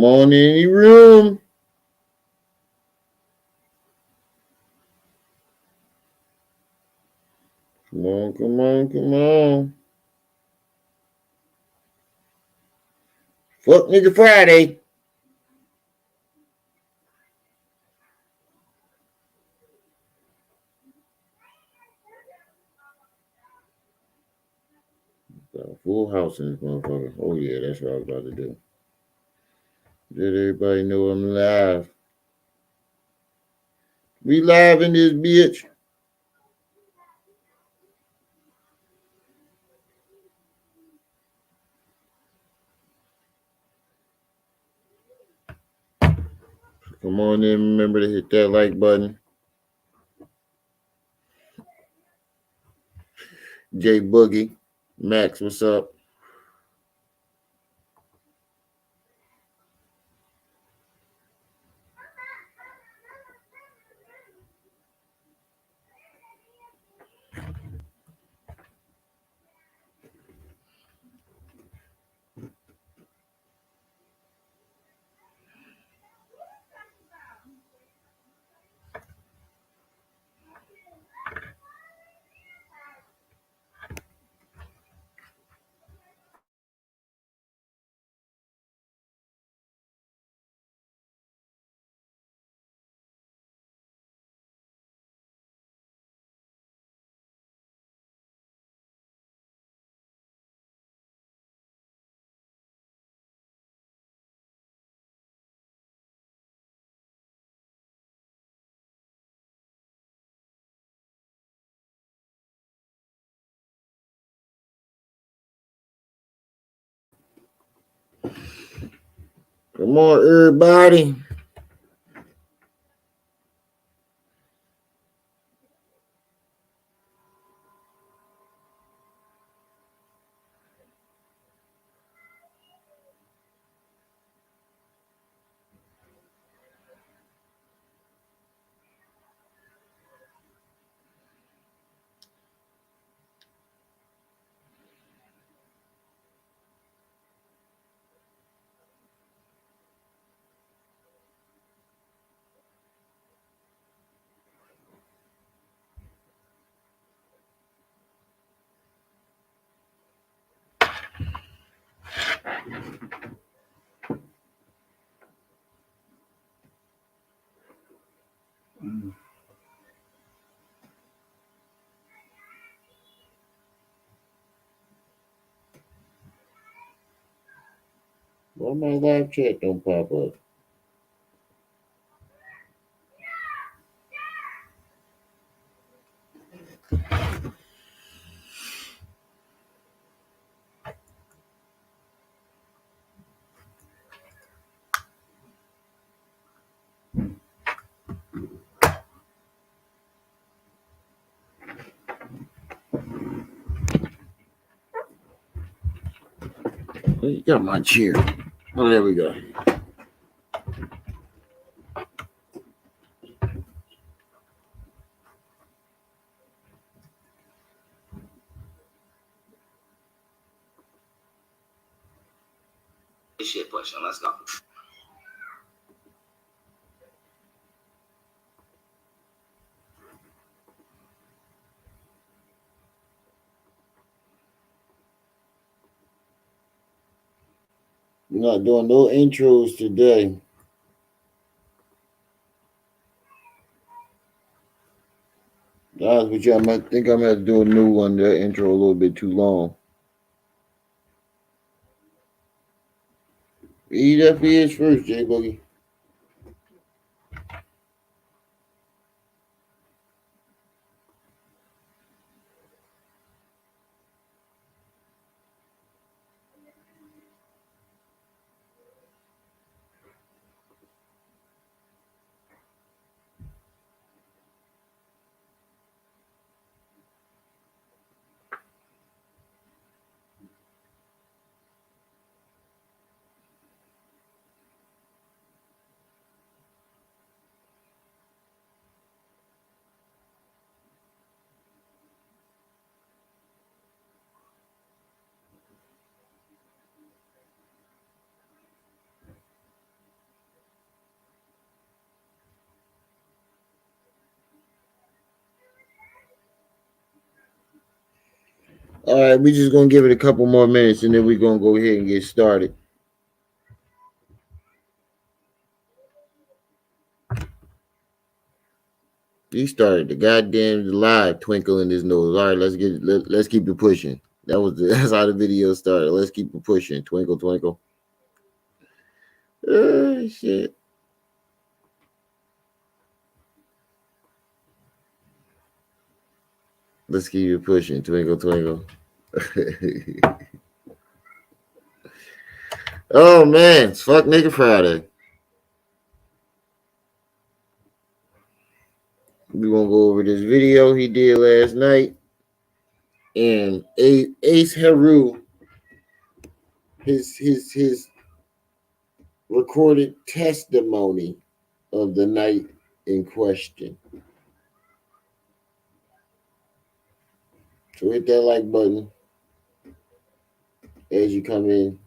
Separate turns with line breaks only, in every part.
Come on in the room. Come on, come on, come on. Fuck nigga Friday. Got a full house in this motherfucker. Oh yeah, that's what I was about to do. Let everybody know I'm live. We live in this bitch. Come on in, remember to hit that like button. J Boogie. Max, what's up? Come on, everybody. Why my live chat don't pop up? You got my chair. Oh, there we go.
Shit pushing. Let's go.
We're not doing no intros today. Honest with you, I think I'm gonna have to do a new one. That intro a little bit too long. Eat up his first, J Boogie. All right, we just gonna give it a couple more minutes and then we're gonna go ahead and get started. He started the goddamn live twinkle in his nose. All right, let's keep it pushing. That's how the video started. Let's keep it pushing. Twinkle twinkle. Shit. Let's keep it pushing. Twinkle twinkle. Oh man, it's fuck nigga Friday. We gonna go over this video he did last night, and Ace Heru, his recorded testimony of the night in question. So hit that like button as you come in.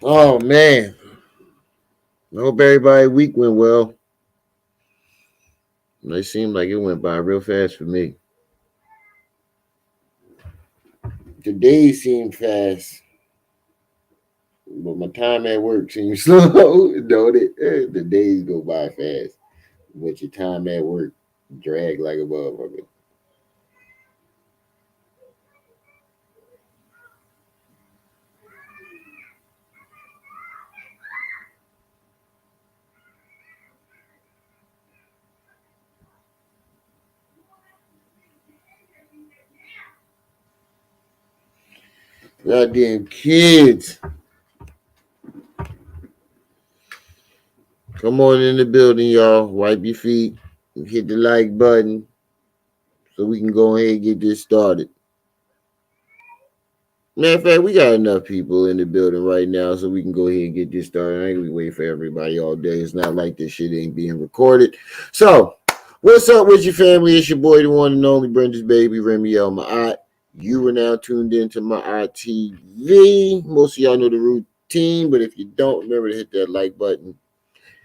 Oh man, I hope everybody's week went well. It seemed like it went by real fast for me. The days seemed fast, but my time at work seems slow. Don't it? The days go by fast, but your time at work drag like a motherfucker. Goddamn kids. Come on in the building, y'all. Wipe your feet. Hit the like button so we can go ahead and get this started. Matter of fact, we got enough people in the building right now so we can go ahead and get this started. I ain't gonna wait for everybody all day. It's not like this shit ain't being recorded. So, what's up with your family? It's your boy, the one and only Brenda's baby, Remy L. Ma'at. You are now tuned into Ma'at TV. Most of y'all know the routine, but if you don't, remember to hit that like button.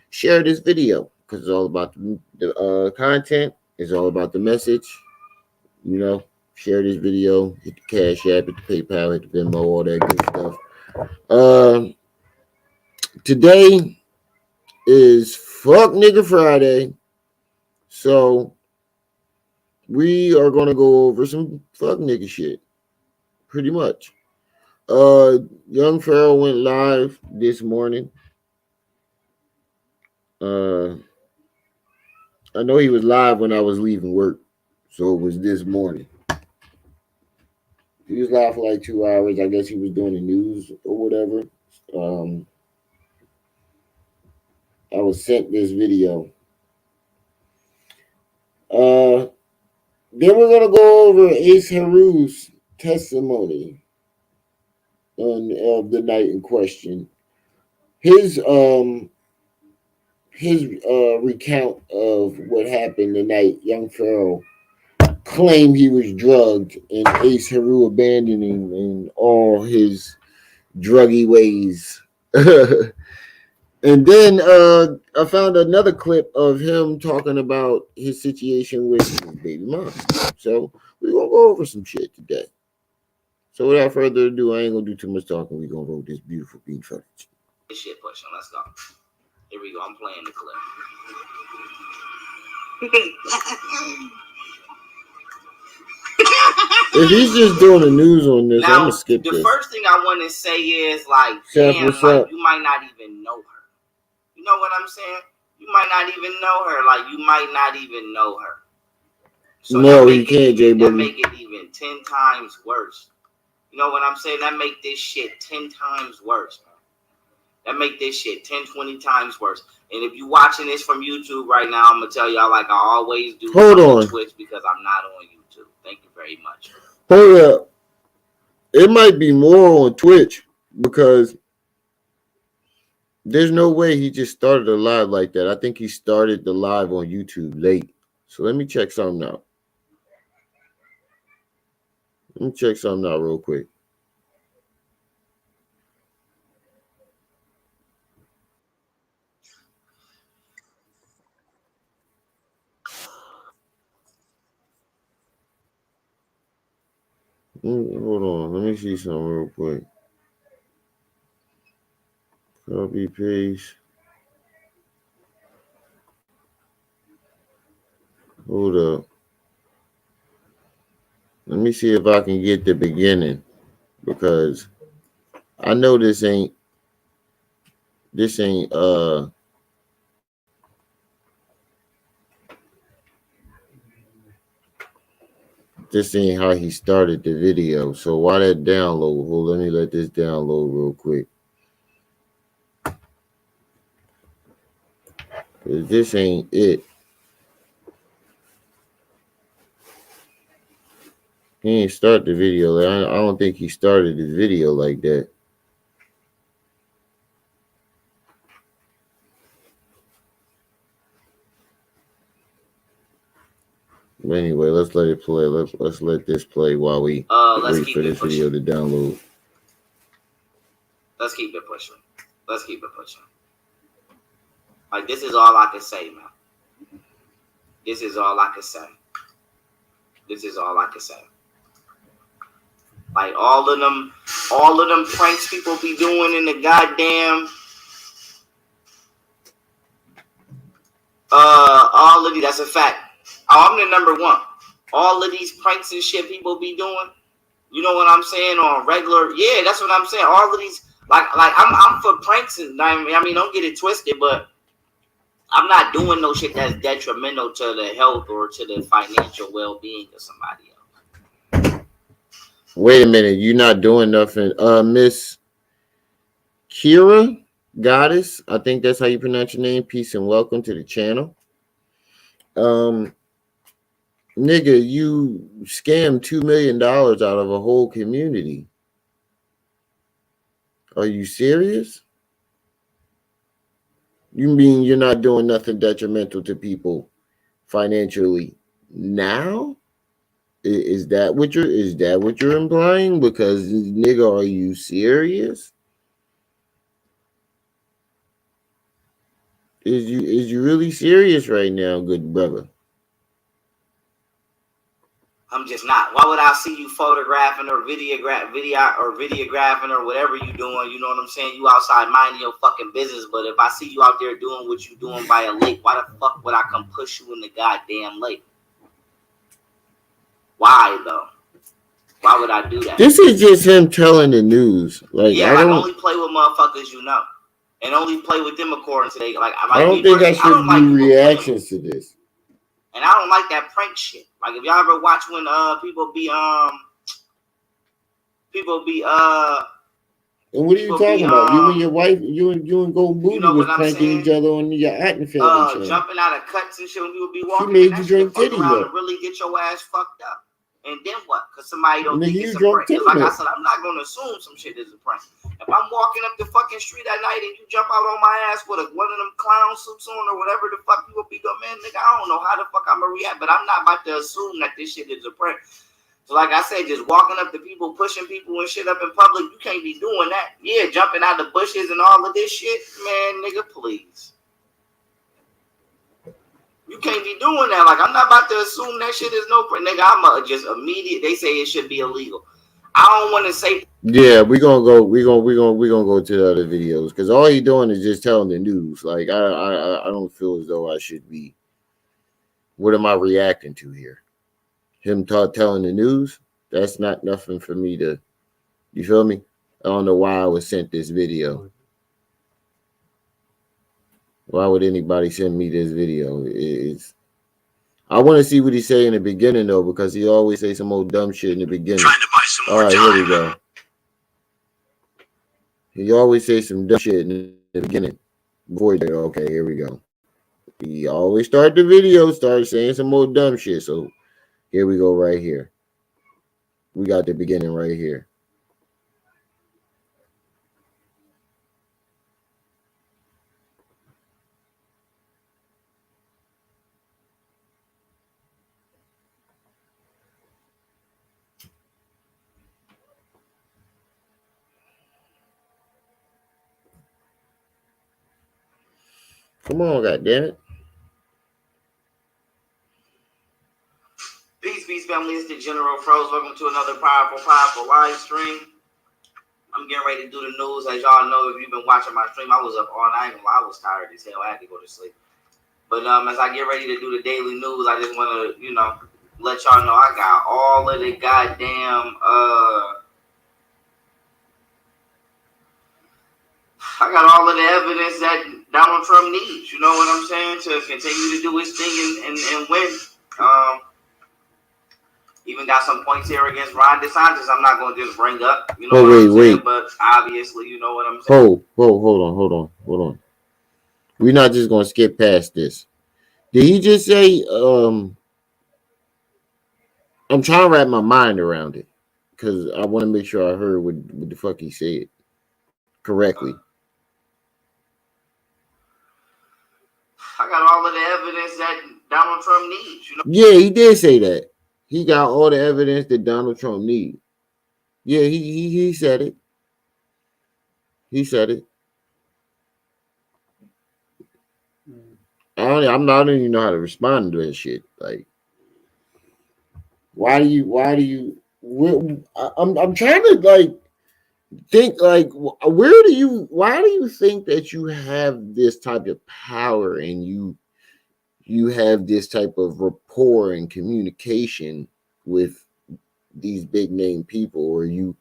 Share this video because it's all about the content. It's all about the message. You know, share this video. Hit the Cash App, hit the PayPal, hit the Venmo, all that good stuff. Today is Fuck Nigga Friday. So we are gonna go over some fuck nigga shit. Pretty much. Young Pharaoh went live this morning. I know he was live when I was leaving work, so it was this morning. He was live for like 2 hours. I guess he was doing the news or whatever. I was sent this video. Then we're gonna go over Ace Heru's testimony on the night in question. His recount of what happened the night young Pharaoh claimed he was drugged and Ace Heru abandoning in all his druggy ways. And then I found another clip of him talking about his situation with his baby mom. So we're going to go over some shit today. So without further ado, I ain't going to do too much talking. We're going to roll this beautiful beat footage.
Shit pushing. Let's go. Here we go. I'm playing the clip.
If he's just doing the news on this,
now,
I'm gonna skip this.
The first thing I want to say is like,
Chef,
damn,
what's
like
up?
you might not even know her. You know what I'm saying? You might not even know her. Like you might not even know her.
So no, you can't, Jay.
That make it even 10 times worse. You know what I'm saying? That make this shit 10 times worse, man. That make this shit 10, 20 times worse. And if you watching this from YouTube right now, I'm gonna tell y'all like I always do.
Hold on.
Twitch because I'm not on YouTube. Thank you very much.
Hold up. It might be more on Twitch because there's no way he just started a live like that. I think he started the live on YouTube late. So let me check something out. Let me check something out real quick. Hold on. Let me see something real quick. Copy, paste. Hold up. Let me see if I can get the beginning, because I know this ain't this ain't this ain't how he started the video. So while that download, let me let this download real quick. Cause this ain't it. He ain't start the video. I don't think he started the video like that. But anyway, let's let it play. Let's let this play while we wait for this video to download.
Let's keep it pushing. Let's keep it pushing. Like, this is all I can say, man. This is all I can say. This is all I can say. Like, all of them pranks people be doing in the goddamn all of these, that's a fact. I'm the number one. All of these pranks and shit people be doing, you know what I'm saying, on regular, yeah, that's what I'm saying. All of these, like I'm for pranks, and I mean, don't get it twisted, but I'm not doing no shit that's detrimental to the health or to the financial well-being of somebody else.
Wait a minute, you're not doing nothing, Miss Kira Goddess. I think that's how you pronounce your name. Peace and welcome to the channel. Nigga, you scammed $2 million out of a whole community. Are you serious? You mean you're not doing nothing detrimental to people financially now? Is that what you're implying? Because, nigga, are you serious? Is you really serious right now, good brother?
I'm just not. Why would I see you photographing or videographing or whatever you doing? You know what I'm saying? You outside minding your fucking business, but if I see you out there doing what you doing by a lake, why the fuck would I come push you in the goddamn lake? Why though? Why would I do that?
This is just him telling the news. Like,
yeah, I only play with motherfuckers you know, and only play with them according to they like.
I don't think I should do reactions to this.
And I don't like that prank shit. Like, if y'all ever watch when people be
and what are you talking about? You and your wife, you and Golden Booty was pranking each other on your Acting Family channel.
Jumping out of cuts and shit when people be walking.
She made you drink titty milk.
Really get your ass fucked up. And then what? Because somebody don't think it's a prank. Like I said, I'm not going to assume some shit is a prank. If I'm walking up the fucking street at night and you jump out on my ass with one of them clown suits on or whatever the fuck you will be doing, man, nigga, I don't know how the fuck I'm going to react. But I'm not about to assume that this shit is a prank. So like I said, just walking up to people, pushing people and shit up in public, you can't be doing that. Yeah, jumping out the bushes and all of this shit, man, nigga, please. You can't be doing that. Like, I'm not about to assume that shit is no prank. Nigga, I'm just immediate. They say it should be illegal. I don't want to say.
Yeah, we're gonna go to the other videos, because all he doing is just telling the news. Like, I don't feel as though I should be. What am I reacting to here? Him telling the news? That's not nothing for me to. You feel me? I don't know why I was sent this video. Why would anybody send me this video? I want to see what he say in the beginning, though, because he always say some old dumb shit in the beginning.
Trying to buy some more time.
Here we go. He always say some dumb shit in the beginning. Okay, here we go. He always start the video, start saying some more dumb shit. So here we go right here. We got the beginning right here. Come on, goddammit.
Peace, family. It's the General Froze. Welcome to another powerful live stream. I'm getting ready to do the news. As y'all know, if you've been watching my stream, I was up all night. I was tired as hell. I had to go to sleep. But as I get ready to do the daily news, I just want to, let y'all know I got all of the goddamn I got all of the evidence that Donald Trump needs. You know what I'm saying? To continue to do his thing and win. Even got some points here against Ron DeSantis. I'm not going to just bring up. You know what I'm saying? But obviously, you know what I'm saying.
Hold on. We're not just going to skip past this. Did he just say? I'm trying to wrap my mind around it because I want to make sure I heard what the fuck he said correctly.
I got all of the evidence that Donald Trump needs.
Yeah, he did say that. He got all the evidence that Donald Trump needs. Yeah, he said it. He said it. I don't even know how to respond to that shit. Like, why do you? I'm trying to like think like why do you think that you have this type of power and you have this type of rapport and communication with these big name people, or you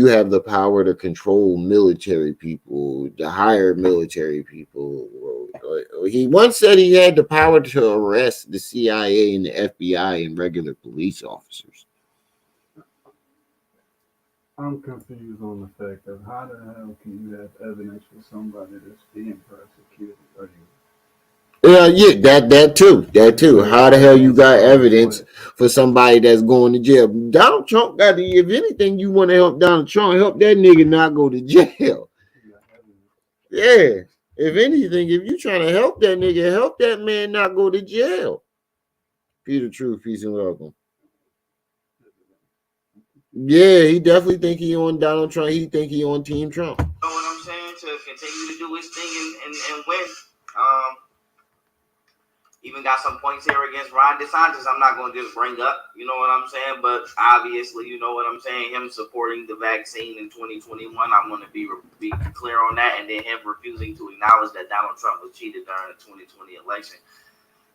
have the power to control military people, to hire military people. He once said he had the power to arrest the CIA and the FBI and regular police officers.
I'm confused on the fact of how the hell can you have evidence for somebody that's being persecuted?
Yeah, that too. How the hell you got evidence for somebody that's going to jail? Donald Trump got to. If anything, you want to help Donald Trump, help that nigga not go to jail. Yeah. If anything, if you trying to help that nigga, help that man not go to jail. Peter Truth, peace and welcome. Yeah, he definitely think he on Donald Trump. He think he on Team Trump.
You know what I'm saying? To continue to do his thing and win. Even got some points here against Ron DeSantis. I'm not going to just bring up, you know what I'm saying? But obviously, you know what I'm saying? Him supporting the vaccine in 2021, I'm going to be clear on that. And then him refusing to acknowledge that Donald Trump was cheated during the 2020 election.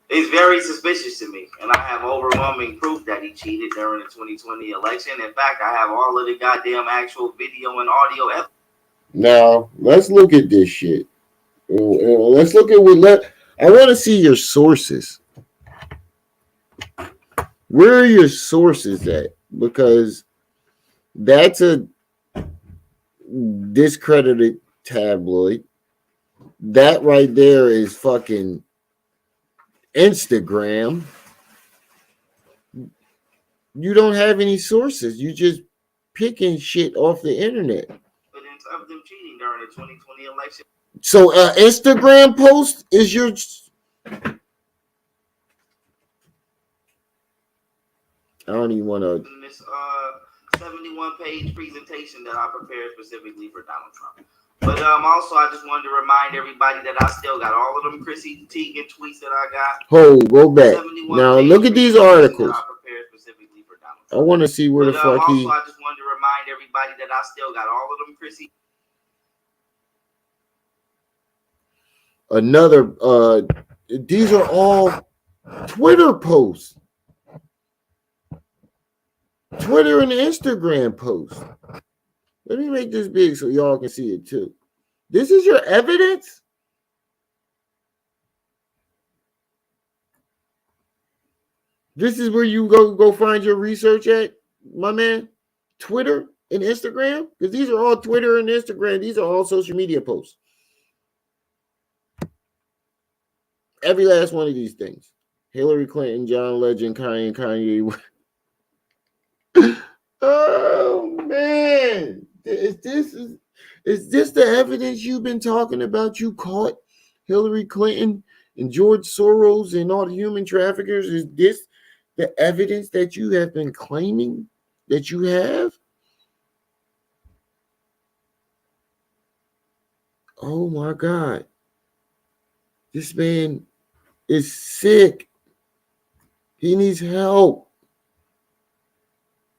It's very suspicious to me. And I have overwhelming proof that he cheated during the 2020 election. In fact, I have all of the goddamn actual video and audio evidence.
Now, let's look at this shit. Let's look at I want to see your sources. Where are your sources at? Because that's a discredited tabloid. That right there is fucking Instagram. You don't have any sources. You just picking shit off the internet.
Evidence of them cheating during the 2020 election.
So Instagram post is your... I don't even want to...
This 71-page presentation that I prepared specifically for Donald Trump. But also, I just wanted to remind everybody that I still got all of them Chrissy Teigen tweets that I got.
Go back. Now, look at these articles.
I prepared specifically for Donald
Trump. I want to see where the fuck
also, I just wanted to remind everybody that I still got all of them Chrissy.
These are all Twitter posts. Twitter and Instagram posts. Let me make this big so y'all can see it too. This is your evidence? This is where you go find your research at, my man? Twitter and Instagram? Because these are all Twitter and Instagram. These are all social media posts. Every last one of these things. Hillary Clinton, John Legend, Kanye. Oh, man. Is this the evidence you've been talking about? You caught Hillary Clinton and George Soros and all the human traffickers? Is this the evidence that you have been claiming that you have? Oh, my God. This man is sick. He needs help.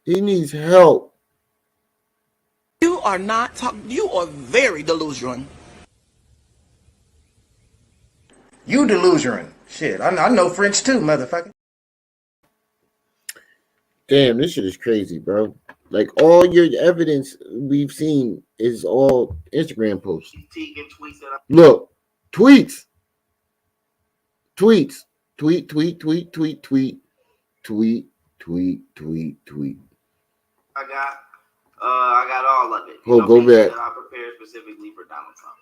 He needs help.
You are not talking. You are very delusional.
You delusional. Shit, I know French too, motherfucker.
Damn, this shit is crazy, bro. Like all your evidence we've seen is all Instagram posts. Look, tweets, tweets, tweet, tweet, tweet, tweet, tweet, tweet, tweet, tweet, tweet.
I got all of it.
Oh, go back.
I prepared specifically for Donald Trump.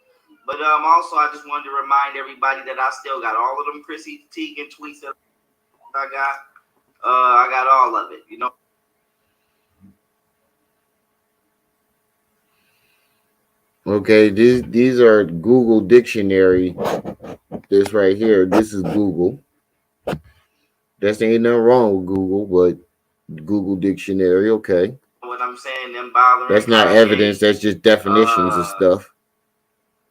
But also, I just wanted to remind everybody that I still got all of them Chrissy Teigen tweets that I got. I got all of it.
Okay, these are Google Dictionary. This right here, this is Google. That's ain't nothing wrong with Google, but Google Dictionary, okay.
What I'm saying, them bothering.
That's not evidence. That's just definitions of stuff.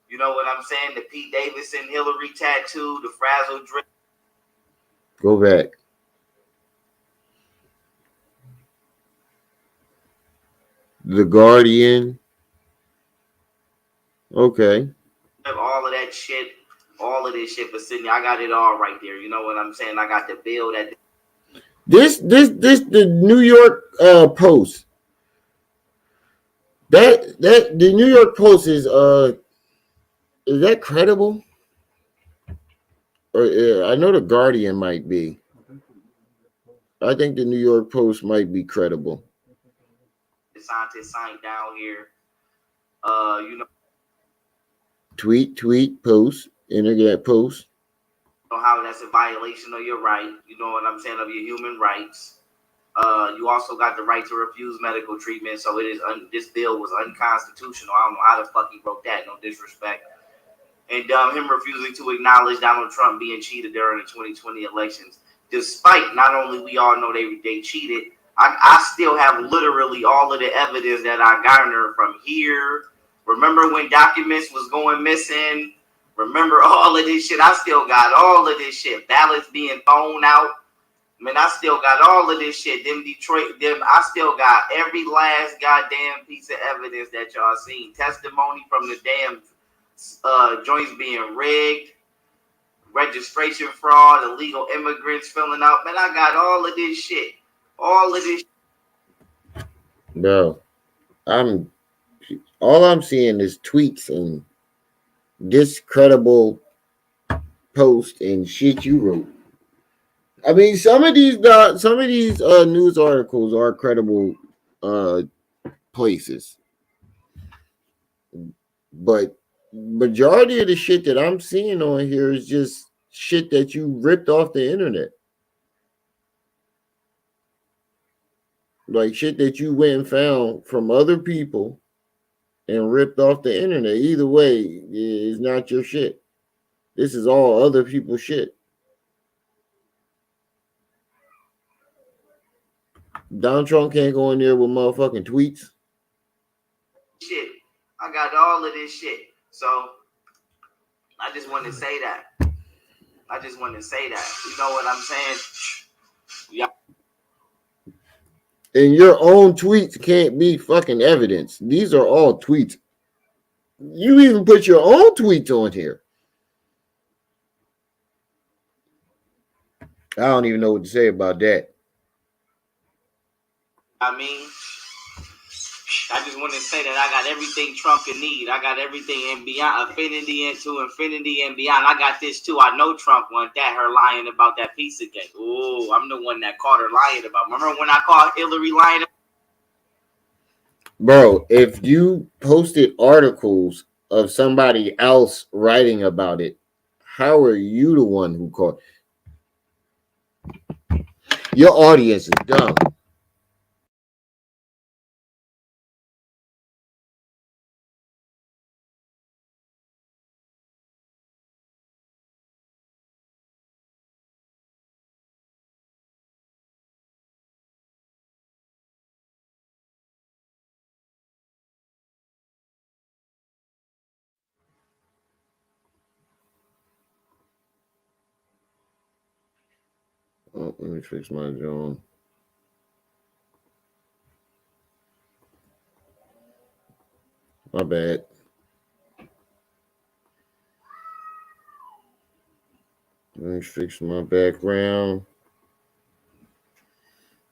You know what I'm saying? The Pete Davidson Hillary tattoo, the frazzle drip.
Go back. The Guardian. Okay.
All of that shit, all of this shit for Sydney. I got it all right there. You know what I'm saying? I got the bill that.
This the New York Post. That the New York Post is that credible? Or I know the Guardian might be. I think the New York Post might be credible.
Scientist signed down here.
Tweet, post, internet post.
How that's a violation of your right. You know what I'm saying, of your human rights. You also got the right to refuse medical treatment. So it is this bill was unconstitutional. I don't know how the fuck he wrote that. No disrespect. And him refusing to acknowledge Donald Trump being cheated during the 2020 elections, despite not only we all know they cheated. I still have literally all of the evidence that I garnered from here. Remember when documents was going missing? Remember all of this shit? I still got all of this shit. Ballots being thrown out. Man, I still got all of this shit. I still got every last goddamn piece of evidence that y'all seen. Testimony from the damn joints being rigged, registration fraud, illegal immigrants filling out. Man, I got all of this shit. All of this.
Bro, all I'm seeing is tweets and discredible posts and shit you wrote. I mean, some of these news articles are credible places, but majority of the shit that I'm seeing on here is just shit that you ripped off the internet. Like shit that you went and found from other people and ripped off the internet. Either way, it's not your shit. This is all other people's shit. Donald Trump can't go in there with motherfucking tweets.
Shit. I got all of this shit. So I just want to say that. You know what I'm saying? Yeah.
And your own tweets can't be fucking evidence. These are all tweets. You even put your own tweets on here. I don't even know what to say about that.
I mean, I just want to say that I got everything Trump can need. I got everything and beyond, infinity and beyond. I got this too. I know Trump want that, her lying about that piece of cake. Ooh, I'm the one that caught her lying about. Remember when I caught Hillary lying?
Bro, if you posted articles of somebody else writing about it, how are you the one who caught? Your audience is dumb. Oh, let me fix my John. My bad. Let me fix my background.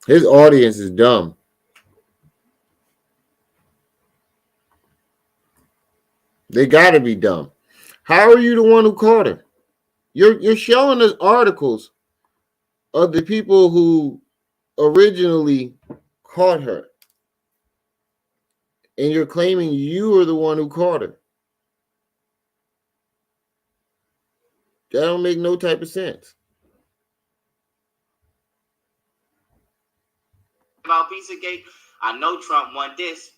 His audience is dumb. They gotta be dumb. How are you the one who caught her? You're showing us articles of the people who originally caught her, and you're claiming you are the one who caught her. That don't make no type of sense.
About Pizzagate, I know Trump want this.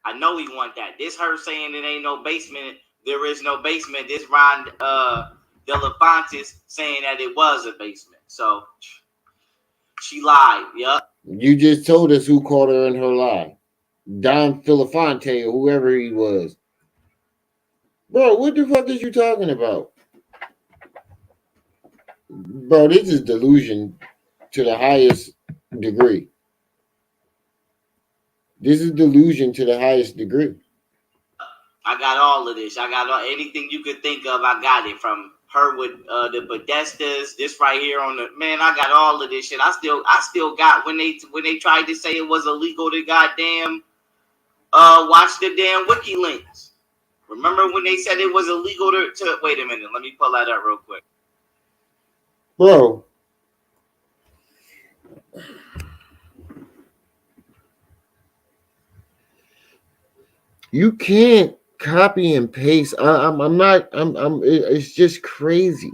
I know he want that. This her saying it ain't no basement. There is no basement. This Ron Delafontis saying that it was a basement. So she lied. Yup.
You just told us who caught her in her lie. Don Filifante or whoever he was. Bro, what the fuck is you talking about? Bro, this is delusion to the highest degree. This is delusion to the highest degree.
I got all of this. I got anything you could think of. I got it from her with the Podestas. This right here on the man. I got all of this shit. I still got when they tried to say it was illegal to goddamn watch the damn wiki links. Remember when they said it was illegal to wait a minute? Let me pull that up real quick.
Bro. You can't copy and paste. It's just crazy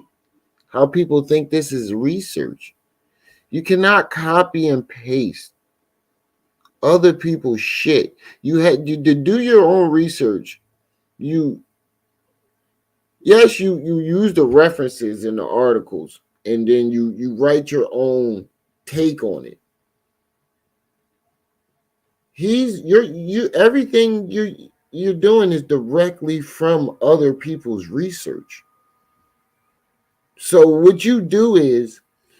how people think this is research. You cannot copy and paste other people's shit. You had to do your own research. You use the references in the articles, and then you write your own take on it. Everything you're doing is directly from other people's research. So what you do is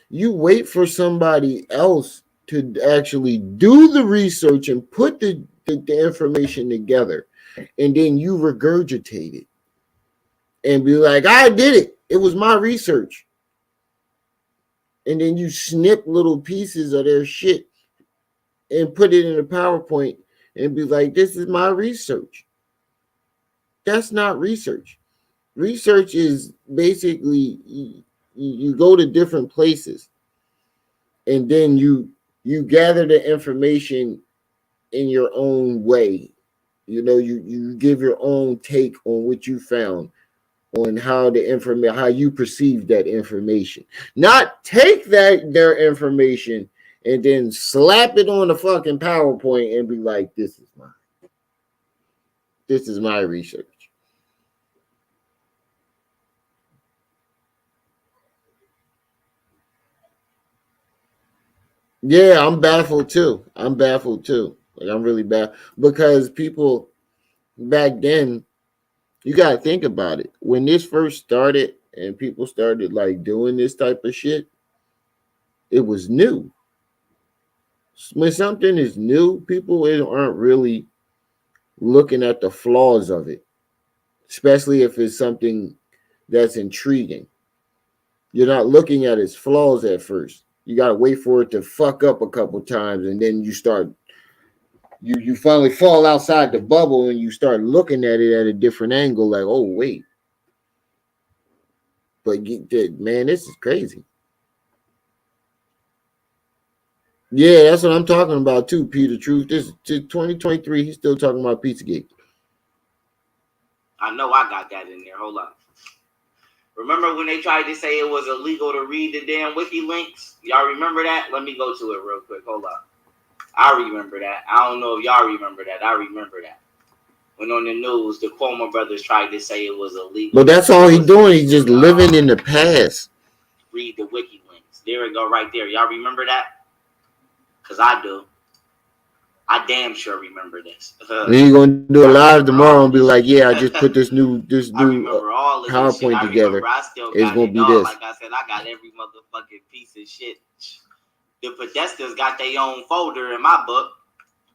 you wait for somebody else to actually do the research and put the information together, and then you regurgitate it and be like, I did it. It was my research. And then you snip little pieces of their shit and put it in a PowerPoint and be like, this is my research. That's not research. Research is basically you go to different places, and then you gather the information in your own way. You give your own take on what you found, on how how you perceive that information. Not take their information and then slap it on the fucking PowerPoint and be like, this is my research. Yeah, I'm baffled too. Like, I'm really bad because people back then, you got to think about it. When this first started and people started like doing this type of shit, it was new. When something is new, people aren't really looking at the flaws of it, especially if it's something that's intriguing. You're not looking at its flaws at first. You got to wait for it to fuck up a couple times, and then you start. You finally fall outside the bubble and you start looking at it at a different angle. Like, oh wait, but man, this is crazy. Yeah, that's what I'm talking about too, Peter. Truth. This is 2023. He's still talking about Pizzagate.
I know I got that in there. Hold on. Remember when they tried to say it was illegal to read the damn wiki links? Y'all remember that? Let me go to it real quick. Hold on. I remember that. I don't know if y'all remember that. I remember that. When on the news, the Cuomo brothers tried to say it was illegal.
But that's all he's doing. He's just living in the past.
Read the wiki links. There we go right there. Y'all remember that? Because I do. I damn sure remember this.
And you're gonna do a live tomorrow and be like, yeah, I just put this new
I remember all of this shit.
PowerPoint together.
I still
It's
got
gonna
it,
be
dog.
this.
Like I said, I got every motherfucking piece of shit. The Podestas got their own folder in my book.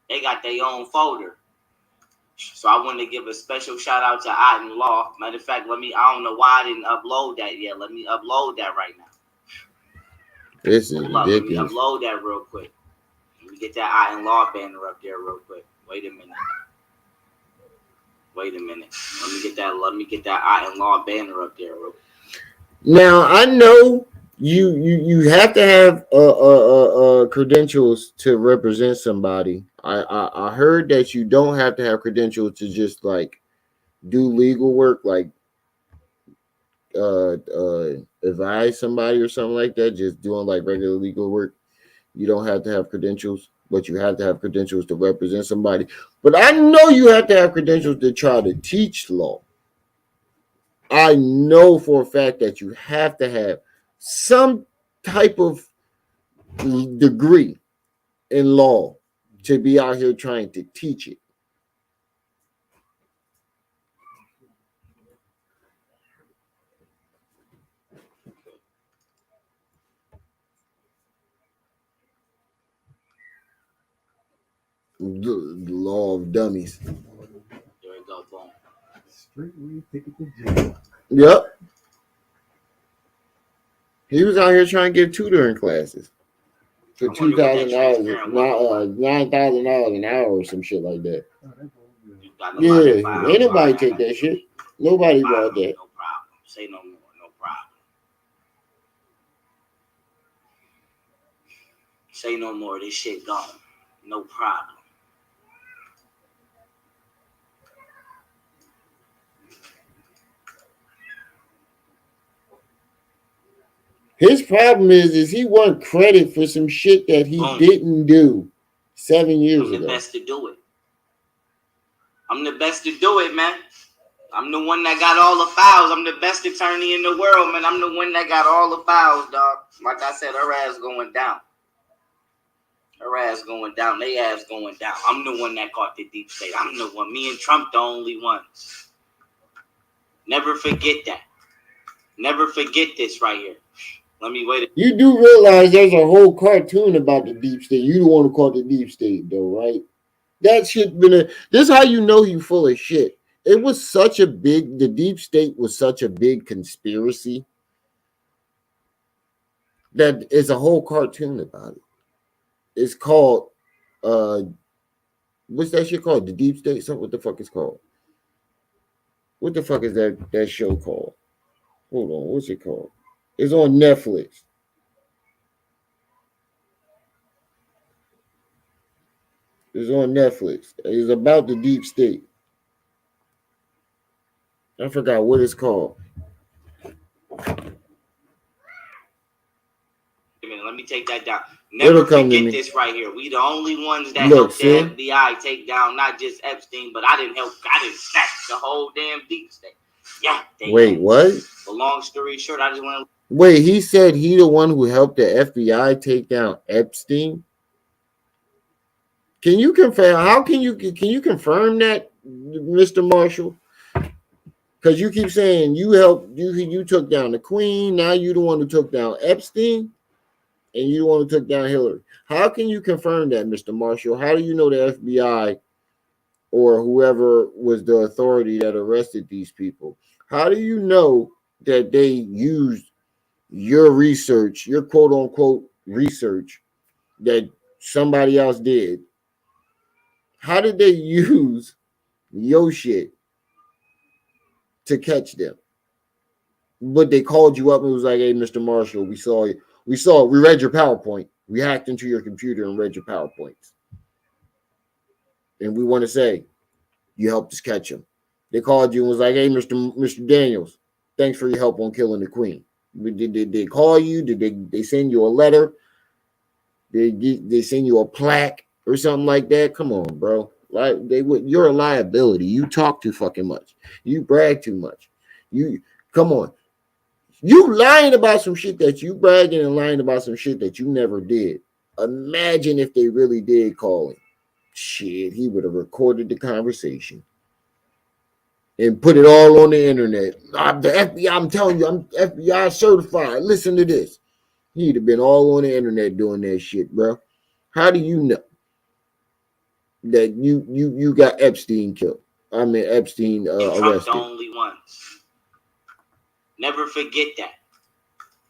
They got their own folder. So I want to give a special shout out to Otten Law. Matter of fact, I don't know why I didn't upload that yet. Let me upload that right now.
This is ridiculous.
Let me upload that real quick. Let me get that Otten Law banner up there real quick. Wait a minute. Let me get that Otten Law banner up there real quick.
Now I know you have to have credentials to represent somebody. I heard that you don't have to have credentials to just like do legal work, like advise somebody or something like that. Just doing like regular legal work. You don't have to have credentials, but you have to have credentials to represent somebody. But I know you have to have credentials to try to teach law. I know for a fact that you have to have some type of degree in law to be out here trying to teach it. The law of dummies.
There we go, boom.
Street weed ticket to jail.
Yep. He was out here trying to get tutoring classes for $2,000, $9,000 an hour or some shit like that. Yeah, ain't nobody take that shit. Nobody bought that.
No problem. Say no more. No problem. Say no more. This shit gone. No problem.
His problem is he want credit for some shit that he didn't do 7 years ago.
I'm the best to do it. I'm the best to do it, man. I'm the one that got all the files. I'm the best attorney in the world, man. I'm the one that got all the files, dog. Like I said, her ass going down. Her ass going down. They ass going down. I'm the one that caught the deep state. I'm the one. Me and Trump the only ones. Never forget that. Never forget this right here. Let me wait.
You do realize there's a whole cartoon about the deep state. You don't want to call it the deep state, though, right? That shit been a. This is how you know you full of shit. It was such a big. The deep state was such a big conspiracy that it's a whole cartoon about it. It's called. What's that shit called? The Deep State. So what the fuck is called? What the fuck is that show called? Hold on. What's it called? It's on Netflix. It's on Netflix. It's about the deep state. I forgot what it's called.
Let me take that down. Never forget this right here. We the only ones that helped the FBI take down not just Epstein, but I didn't snatch the whole damn deep state. Yeah.
Wait, what?
But long story short, I just want to.
Wait, he said he the one who helped the FBI take down Epstein? Can you confirm? How can you confirm that, Mr. Marshall? Because you keep saying you helped, you took down the Queen. Now you the one who took down Epstein, and you the one who took down Hillary. How can you confirm that, Mr. Marshall? How do you know the FBI or whoever was the authority that arrested these people? How do you know that they used your research, your quote unquote research that somebody else did? How did they use your shit to catch them? But they called you up and was like, hey, Mr. Marshall, we read your PowerPoint. We hacked into your computer and read your PowerPoints. And we want to say, you helped us catch him. They called you and was like, hey, Mr. Daniels, thanks for your help on killing the Queen. Did they call you? Did they send you a letter? Did they send you a plaque or something like that? Come on, bro. Like you're a liability. You talk too fucking much. You brag too much. Come on. You lying about some shit that you bragging and lying about some shit that you never did. Imagine if they really did call him. shit, he would have recorded the conversation and put it all on the internet. I'm the FBI. I'm telling you, I'm FBI certified. Listen to this. He'd have been all on the internet doing that shit, bro. How do you know that you got Epstein killed? I mean Epstein
Trump the
arrested.
only ones. Never forget that.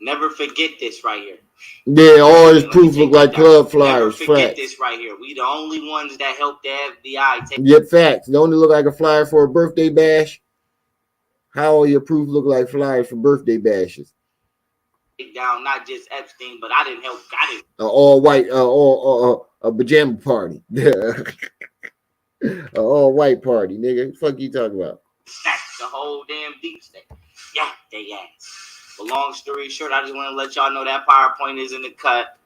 Never forget this right here.
Yeah, all his proof look like club flyers.
Never forget
Facts.
this right here. We the only ones that helped the FBI take
Yet facts. Don't it look like a flyer for a birthday bash? How all your proof look like flyers for birthday bashes?
down not just Epstein, but I didn't help. I didn't.
All white, a pajama party. All white party, nigga. What the fuck you talking about?
That's the whole damn deep state. Yeah, they ass. But long story short, I just want to let y'all know that PowerPoint is in the cut.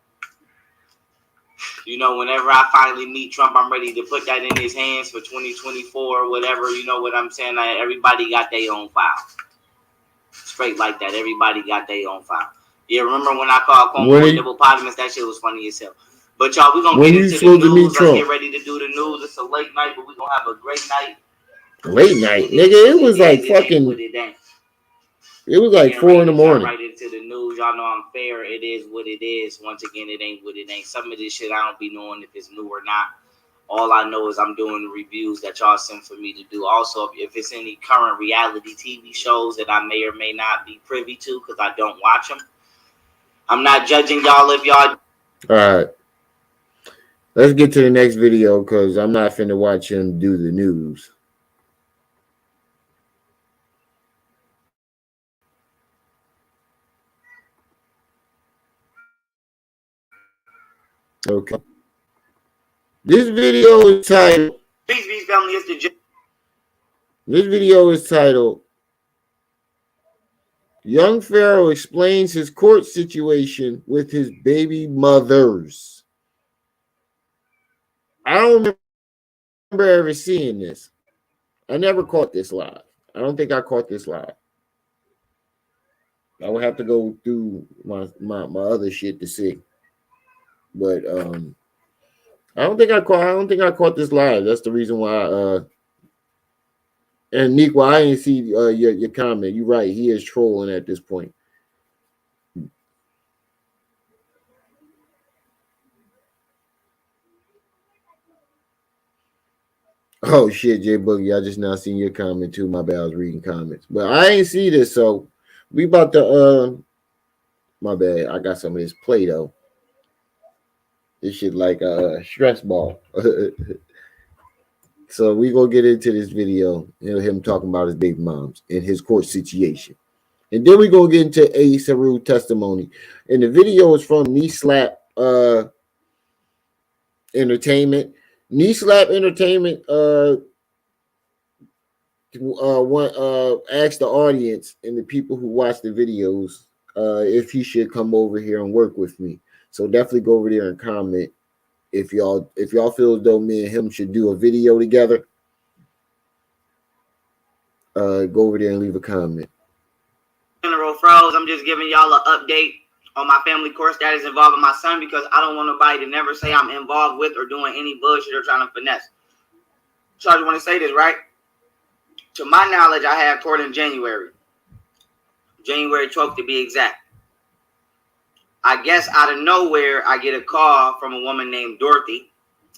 You know, whenever I finally meet Trump, I'm ready to put that in his hands for 2024 or whatever. You know what I'm saying? Everybody got their own file. Straight like that. Everybody got their own file. Yeah, remember when I called Cuomo a hippopotamus? That shit was funny as hell. But y'all, we're going to get into the news. Let's get ready to do the news. It's a late night, but we're going to have a great night.
Late night? Nigga, it was like fucking... It was like 4 in the morning.
Right into the news. Y'all know I'm fair. It is what it is. Once again, it ain't what it ain't. Some of this shit I don't be knowing if it's new or not. All I know is I'm doing the reviews that y'all send for me to do. Also, if it's any current reality TV shows that I may or may not be privy to because I don't watch them, I'm not judging y'all if y'all...
All right. Let's get to the next video because I'm not finna watch him do the news. Okay. This video is titled.
Peace, family. It's the.
This video is titled. Young Pharaoh explains his court situation with his baby mothers. I don't remember ever seeing this. I never caught this live. I don't think I caught this live. I would have to go through my other shit to see. But I don't think I caught this live. That's the reason why and Nequa, I didn't see your comment. You're right. He is trolling at this point. Oh shit, J Boogie. I just now seen your comment too. My bad, I was reading comments. But I ain't see this, so we about to my bad. I got some of this Play-Doh. This shit like a stress ball. So we gonna get into this video, him talking about his baby moms and his court situation. And then we gonna get into Heru testimony. And the video is from Knee Slap Entertainment. Knee Slap Entertainment asked the audience and the people who watch the videos if he should come over here and work with me. So definitely go over there and comment if y'all feel as though me and him should do a video together. Go over there and leave a comment.
General Pharaoh, I'm just giving y'all an update on my family court status involving my son because I don't want nobody to never say I'm involved with or doing any bullshit or trying to finesse. So I just want to say this, right? To my knowledge, I had court in January 12th to be exact. I guess out of nowhere, I get a call from a woman named Dorothy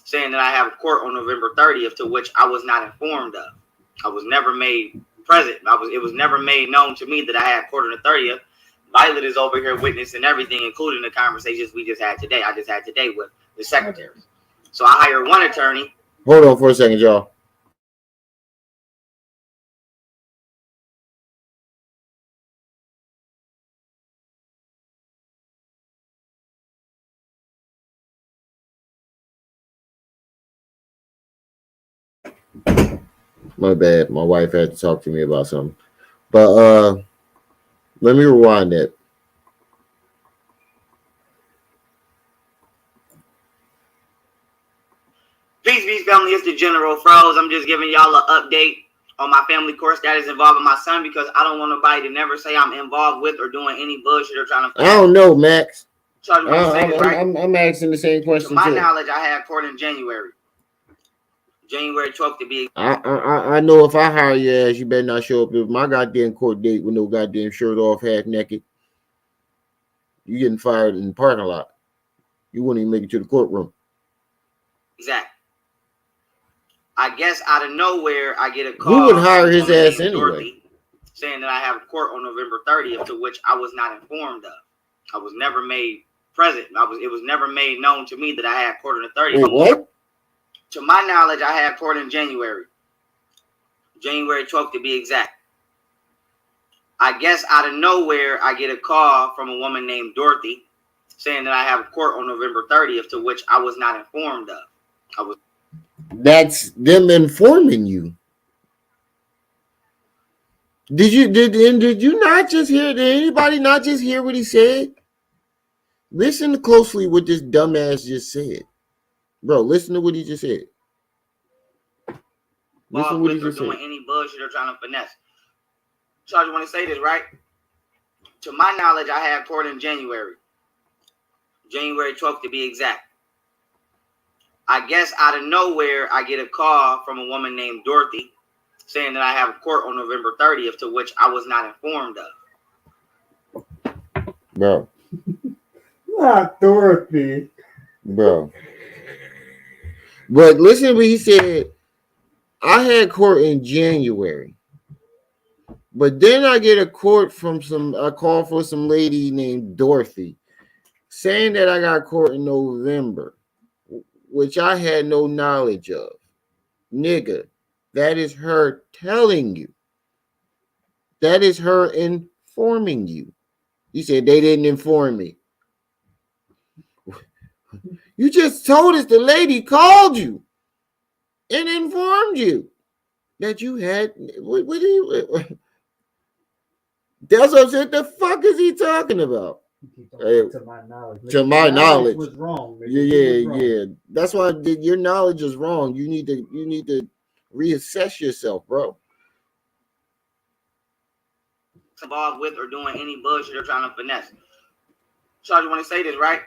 saying that I have a court on November 30th, to which I was not informed of. I was never made present. It was never made known to me that I had court on the 30th. Violet is over here witnessing everything, including the conversations we just had today. I just had today with the secretary. So I hired one attorney.
Hold on for a second, y'all. My bad. My wife had to talk to me about something. But let me rewind that.
Peace, family. It's the General Pharaoh. I'm just giving y'all an update on my family court status involving my son because I don't want nobody to never say I'm involved with or doing any bullshit or trying to...
I don't know, Max.
So I'm
asking the same question.
To my knowledge, I had court in January January 12th to be.
I know if I hire your ass, you better not show up at my goddamn court date with no goddamn shirt off, half naked. You getting fired in the parking lot. You wouldn't even make it to the courtroom.
Exactly. I guess out of nowhere, I get a call.
Who would hire his
from a woman
ass
named
anyway?
Dorothy, saying that I have a court on November 30th, to which I was not informed of. I was never made present. It was never made known to me that I had court on the 30th.
Wait, what?
To my knowledge, I had court in January 12th to be exact. I guess out of nowhere, I get a call from a woman named Dorothy, saying that I have a court on November 30th, to which I was not informed of.
That's them informing you. Did you not just hear? Did anybody not just hear what he said? Listen closely what this dumbass just said, bro. Listen to what he just said. Listen to what he just said.
Doing any bullshit or trying to finesse. So I just want to say this, right? To my knowledge, I had court in January 12th to be exact. I guess out of nowhere, I get a call from a woman named Dorothy, saying that I have a court on November 30th, to which I was not informed of.
Bro.
Not Dorothy.
Bro. But listen to what he said. I had court in January. But then I get a call from some lady named Dorothy saying that I got court in November, which I had no knowledge of. Nigga, that is her telling you. That is her informing you. You said they didn't inform me. You just told us the lady called you and informed you that you had. What do you? That's what I said. The fuck is he talking about?
To my knowledge.
To my knowledge
was wrong.
Yeah. That's why your knowledge is wrong. You need to reassess yourself, bro.
Involved with or doing any bullshit or trying to finesse. So I just want to say this, right?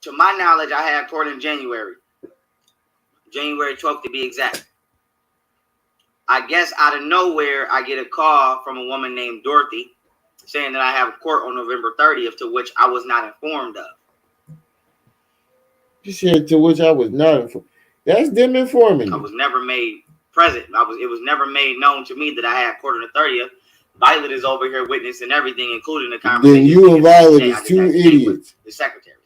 To my knowledge, I had court in January 12th to be exact. I guess out of nowhere, I get a call from a woman named Dorothy, saying that I have a court on November 30th, to which I was not informed of.
You said to which I was not informed. That's them informing you.
I was never made present. It was never made known to me that I had court on the 30th. Violet is over here witnessing everything, including the conversation.
Then you and Violet is two idiots.
The secretary.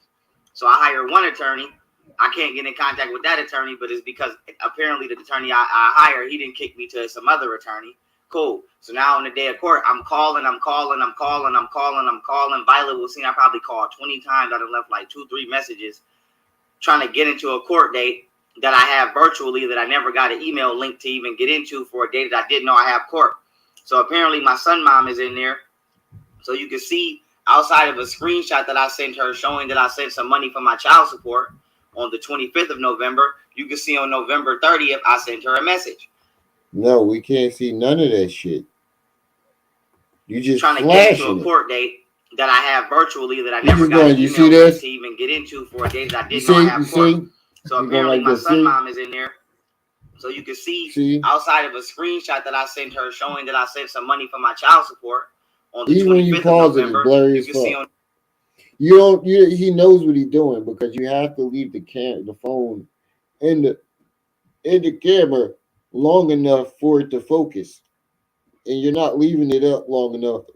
So I hired one attorney. I can't get in contact with that attorney, but it's because apparently the attorney I hired, he didn't kick me to some other attorney. Cool. So now on the day of court, I'm calling. Violet will see I probably called 20 times. I done left like 2-3 messages trying to get into a court date that I have virtually that I never got an email link to even get into for a date that I didn't know I have court. So apparently my son mom is in there. So you can see outside of a screenshot that I sent her showing that I sent some money for my child support on the 25th of November. You can see on November 30th, I sent her a message.
No, we can't see none of that shit. You just
trying to get into a court date that I have virtually that I never got an email to even get into for a date that I didn't know I have court. So apparently my son mom is in there. So you can see outside of a screenshot that I sent her showing that I sent some money for my child support on the 25th of November.
Blurry as fuck. He knows what he's doing because you have to leave the phone in the camera long enough for it to focus. And you're not leaving it up long enough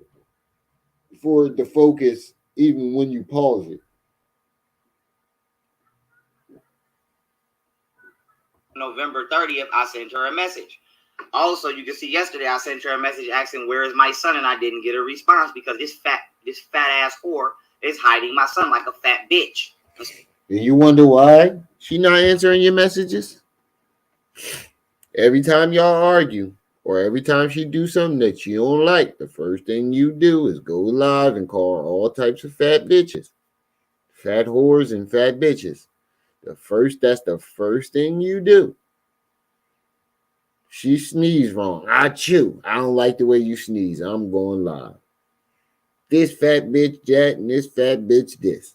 for it to focus even when you pause it.
November 30th, I sent her a message. Also, you can see yesterday I sent her a message asking where is my son, and I didn't get a response because this fat ass whore is hiding my son like a fat bitch.
And you wonder why she not answering your messages? Every time y'all argue or every time she do something that you don't like, the first thing you do is go live and call all types of fat bitches, fat whores and fat bitches. That's the first thing you do. She sneezed wrong. I chew. I don't like the way you sneeze. I'm going live. This fat bitch that and this fat bitch this.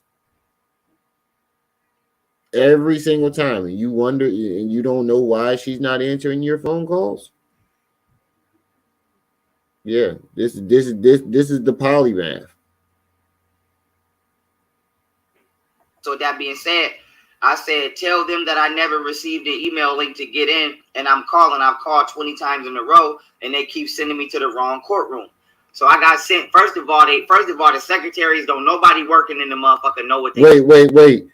every single time, and you wonder and you don't know why she's not answering your phone calls. Yeah, this is the polymath.
So with that being said, I said, tell them that I never received an email link to get in, and I'm calling. I've called 20 times in a row, and they keep sending me to the wrong courtroom. So I got sent. First of all, the secretaries don't nobody working in the motherfucker know what they.
Wait.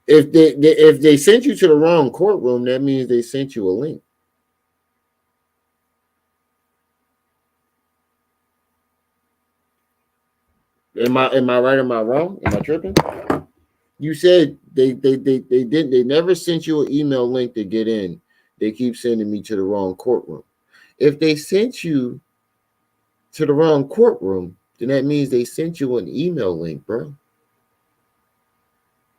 If they sent you to the wrong courtroom, that means they sent you a link. Am I right? Am I wrong? Am I tripping? You said they never sent you an email link to get in. They keep sending me to the wrong courtroom. If they sent you to the wrong courtroom, then that means they sent you an email link, bro.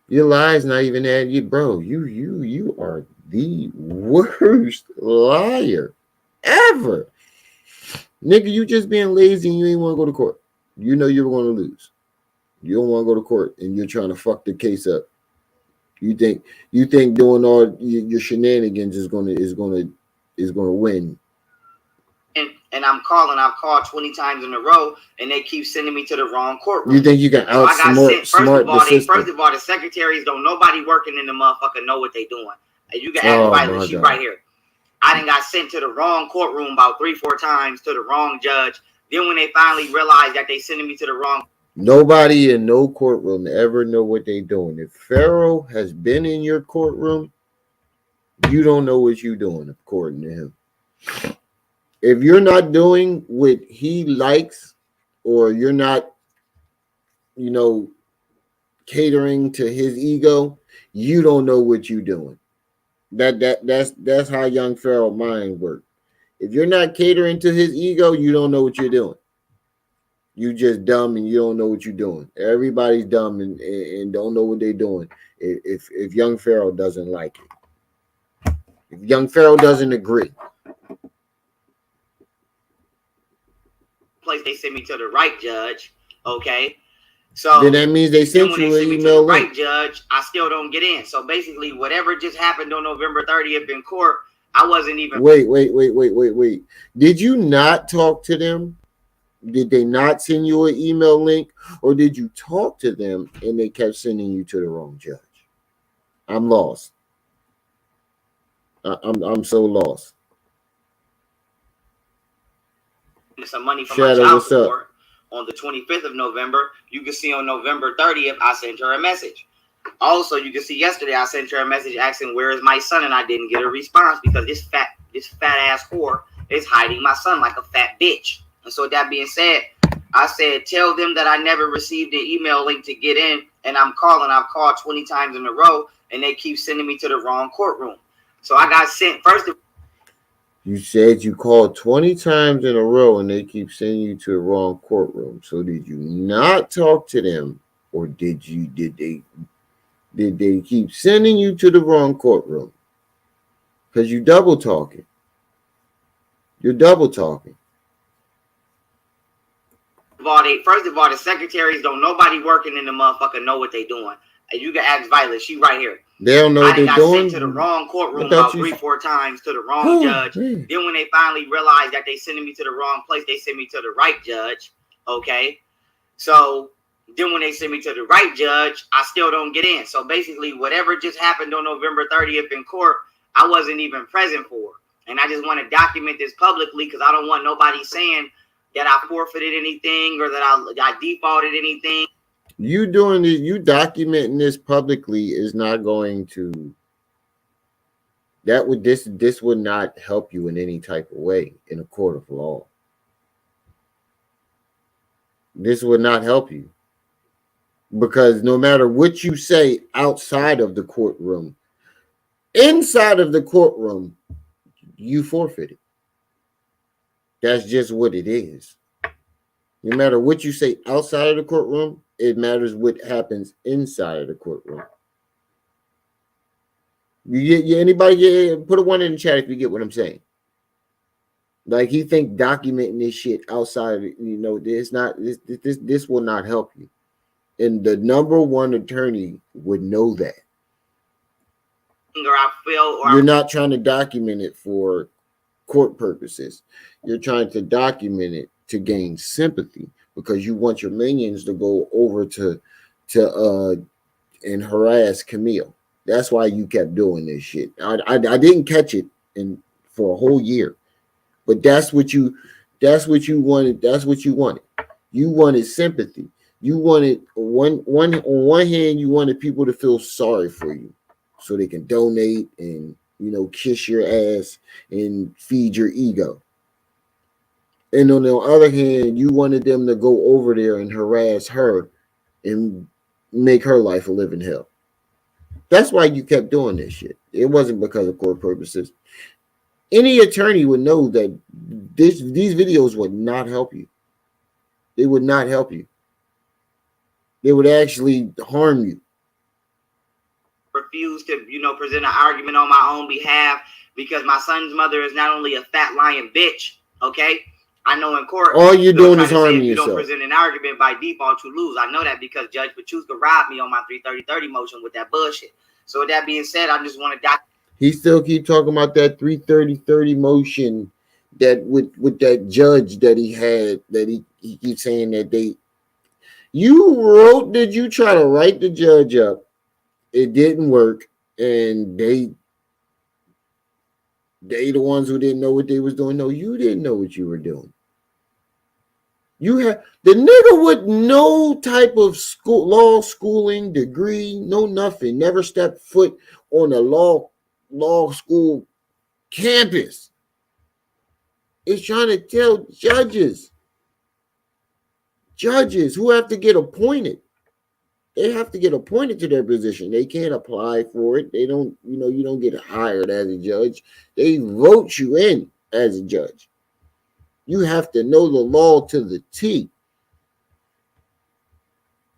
Your lie's not even at you, bro. You are the worst liar ever. Nigga, you just being lazy and you ain't want to go to court. You know you're going to lose. You don't want to go to court and you're trying to fuck the case up. You think doing all your shenanigans is gonna win.
And I'm calling. I've called 20 times in a row, and they keep sending me to the wrong courtroom.
You think you can outsmart the system?
First of all, the secretaries don't nobody working in the motherfucker know what they doing. And you can ask Violet, she right here. I done got sent to the wrong courtroom about 3-4 times to the wrong judge. Then when they finally realized that they sending me to the wrong.
Nobody in no courtroom ever know what they doing. If Pharaoh has been in your courtroom, you don't know what you're doing, according to him. If you're not doing what he likes, or you're not, catering to his ego, you don't know what you're doing. That's how young Pharaoh mind works. If you're not catering to his ego, you don't know what you're doing. You just dumb and you don't know what you're doing. Everybody's dumb and don't know what they're doing. If young Pharaoh doesn't like it, if young Pharaoh doesn't agree,
place they sent me to the right judge. Okay, so
then that means they sent you an email link.
Right judge, I still don't get in. So basically, whatever just happened on November 30th in court, I wasn't even.
Wait. Did you not talk to them? Did they not send you an email link, or did you talk to them and they kept sending you to the wrong judge? I'm lost. I'm so lost.
Some money from my child support on the 25th of November. You can see on November 30th, I sent her a message. Also, you can see yesterday I sent her a message asking where is my son, and I didn't get a response because this fat ass whore is hiding my son like a fat bitch. And so that being said, I said, tell them that I never received an email link to get in, and I'm calling. I've called 20 times in a row, and they keep sending me to the wrong courtroom. So I got sent first.
You said you called 20 times in a row, and they keep sending you to the wrong courtroom. So did you not talk to them, or did they keep sending you to the wrong courtroom? Because you double talking. You're double talking.
First of all, the secretaries don't nobody working in the motherfucker know what they doing. And you can ask Violet, she right here.
They don't know what they're doing.
Sent to the wrong courtroom about 3-4 times to the wrong judge. Man. Then when they finally realized that they sending me to the wrong place, they sent me to the right judge. Okay, so then when they send me to the right judge, I still don't get in. So basically, whatever just happened on November 30th in court, I wasn't even present for. And I just want to document this publicly because I don't want nobody saying that I forfeited anything or that I defaulted anything.
You doing it, you documenting this publicly is not going to. This would not help you in any type of way in a court of law. This would not help you. Because no matter what you say outside of the courtroom, inside of the courtroom, you forfeited. That's just what it is. No matter what you say outside of the courtroom, it matters what happens inside of the courtroom. Anybody put a 1 in the chat if you get what I'm saying. Like he think documenting this shit outside of it, this will not help you. And the number one attorney would know that.
or I feel, or
You're not trying to document it for court purposes. You're trying to document it to gain sympathy because you want your minions to go over to and harass Camille. That's why you kept doing this shit. I didn't catch it for a whole year, but that's what you wanted. That's what you wanted. You wanted sympathy. You wanted on one hand, you wanted people to feel sorry for you, so they can donate and kiss your ass and feed your ego. And on the other hand, you wanted them to go over there and harass her and make her life a living hell. That's why you kept doing this shit. It wasn't because of court purposes. Any attorney would know that these videos would not help you. They would not help you. They would actually harm you.
refuse to, present an argument on my own behalf because my son's mother is not only a fat lying bitch, okay? I know in court,
all you're doing is harming yourself.
If you don't present an argument by default, you lose. I know that because Judge Pachuska robbed me on my 330-30 motion with that bullshit. So with that being said, I just want to
He still keep talking about that 330-30 motion that with that judge that he had, that he keeps saying that did you try to write the judge up? It didn't work, and they the ones who didn't know what they was doing. No, you didn't know what you were doing. You had the nigga with no type of law schooling degree, no nothing, never stepped foot on a law school campus. Is trying to tell judges who have to get appointed. They have to get appointed to their position. They can't apply for it. They don't, you don't get hired as a judge. They vote you in as a judge. You have to know the law to the T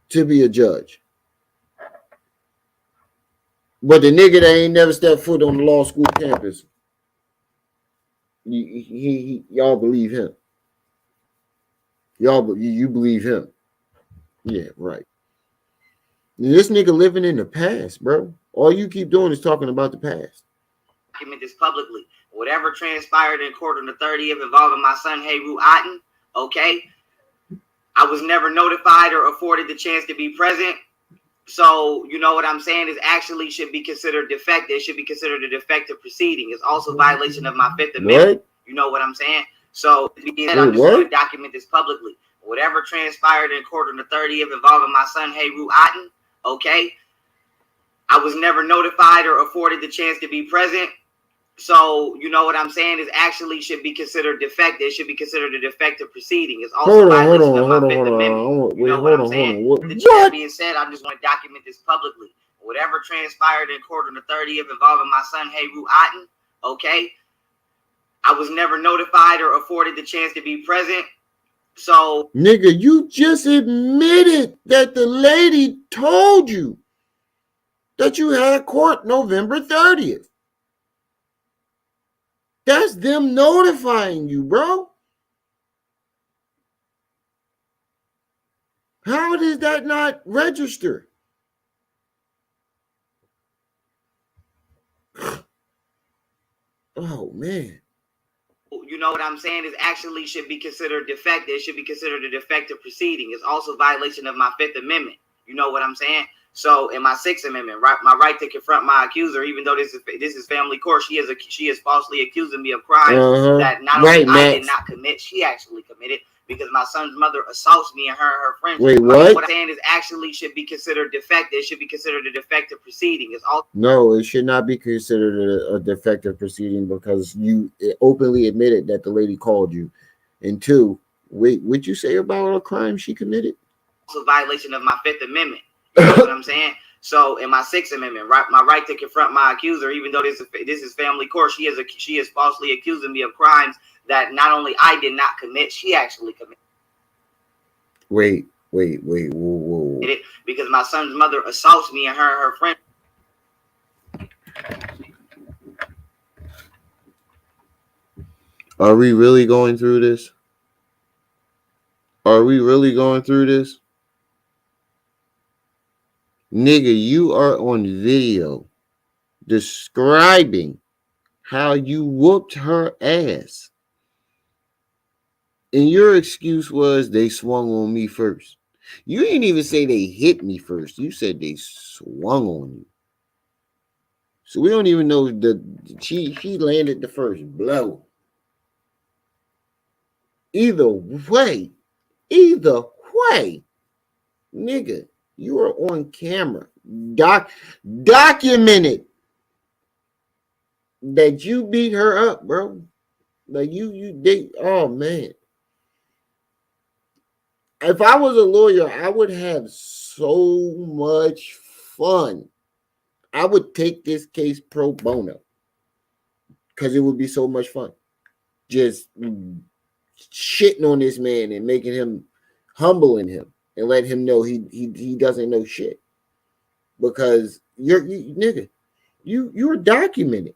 to be a judge. But the nigga that ain't never stepped foot on the law school campus, y'all believe him. You believe him. Yeah, right. This nigga living in the past, bro. All you keep doing is talking about the past.
document this publicly. Whatever transpired in court on the 30th involving my son Heru, okay? I was never notified or afforded the chance to be present. So, you know what I'm saying, is actually should be considered defective. It should be considered a defective proceeding. It's also a violation of my Fifth Amendment. What? You know what I'm saying? So, I'm just going to document this publicly. Whatever transpired in court on the 30th involving my son Heru, okay? I was never notified or afforded the chance to be present. So, you know what I'm saying, is actually should be considered defective. It should be considered a defective proceeding. It's also a violation of my Fifth Amendment. You know what I'm saying? That being said, I just want to document this publicly. Whatever transpired in court on the 30th involving my son Heru, okay? I was never notified or afforded the chance to be present. So,
nigga, you just admitted that the lady told you that you had court November 30th. That's them notifying you, bro. How does that not register? Oh, man.
You know what I'm saying, is actually should be considered defective. It should be considered a defective proceeding. It's also a violation of my Fifth Amendment. You know what I'm saying? So in my Sixth Amendment, right, my right to confront my accuser, even though this is family court, she is falsely accusing me of crimes that not only I did not commit, she actually committed, because my son's mother assaults me and her friends.
Wait, what?
What I'm saying is actually should be considered defective. It should be considered a defective proceeding. It's all
no, it should not be considered a defective proceeding because you openly admitted that the lady called you. And two, wait, what'd you say about a crime she committed?
Also a violation of my Fifth Amendment. You know what I'm saying? So in my Sixth Amendment, right, my right to confront my accuser, even though this is family court, she is falsely accusing me of crimes that not only I did not commit, she actually committed.
Wait, whoa.
Because my son's mother assaults me and her friend.
Are we really going through this? Are we really going through this? Nigga, you are on video describing how you whooped her ass. And your excuse was they swung on me first. You didn't even say they hit me first. You said they swung on you. So we don't even know she landed the first blow. Either way, either way, nigga, you are on camera. Documented that you beat her up, bro. Like oh man. If I was a lawyer, I would have so much fun. I would take this case pro bono because it would be so much fun. Just shitting on this man and making him humbling him and let him know he doesn't know shit. Because nigga, you're documented.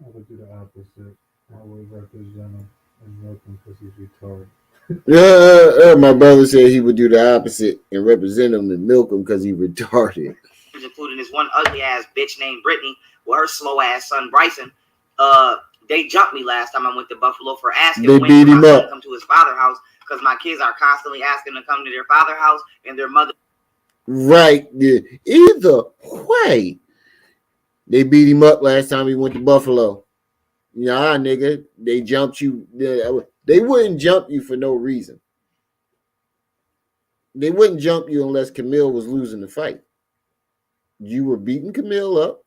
I would do the opposite. I would represent him and milk him because he's retarded.
My brother said he would do the opposite and represent him and milk him because he retarded.
Including this one ugly ass bitch named Brittany with her slow ass son Bryson. They jumped me last time I went to Buffalo for asking
They
when
beat
my
him
son
up.
come to his father's house because my kids are constantly asking to come to their father's house and their mother.
Right. Yeah. Either way, they beat him up last time he went to Buffalo. Nah, nigga, they jumped you. They wouldn't jump you for no reason. They wouldn't jump you unless Camille was losing the fight. You were beating Camille up.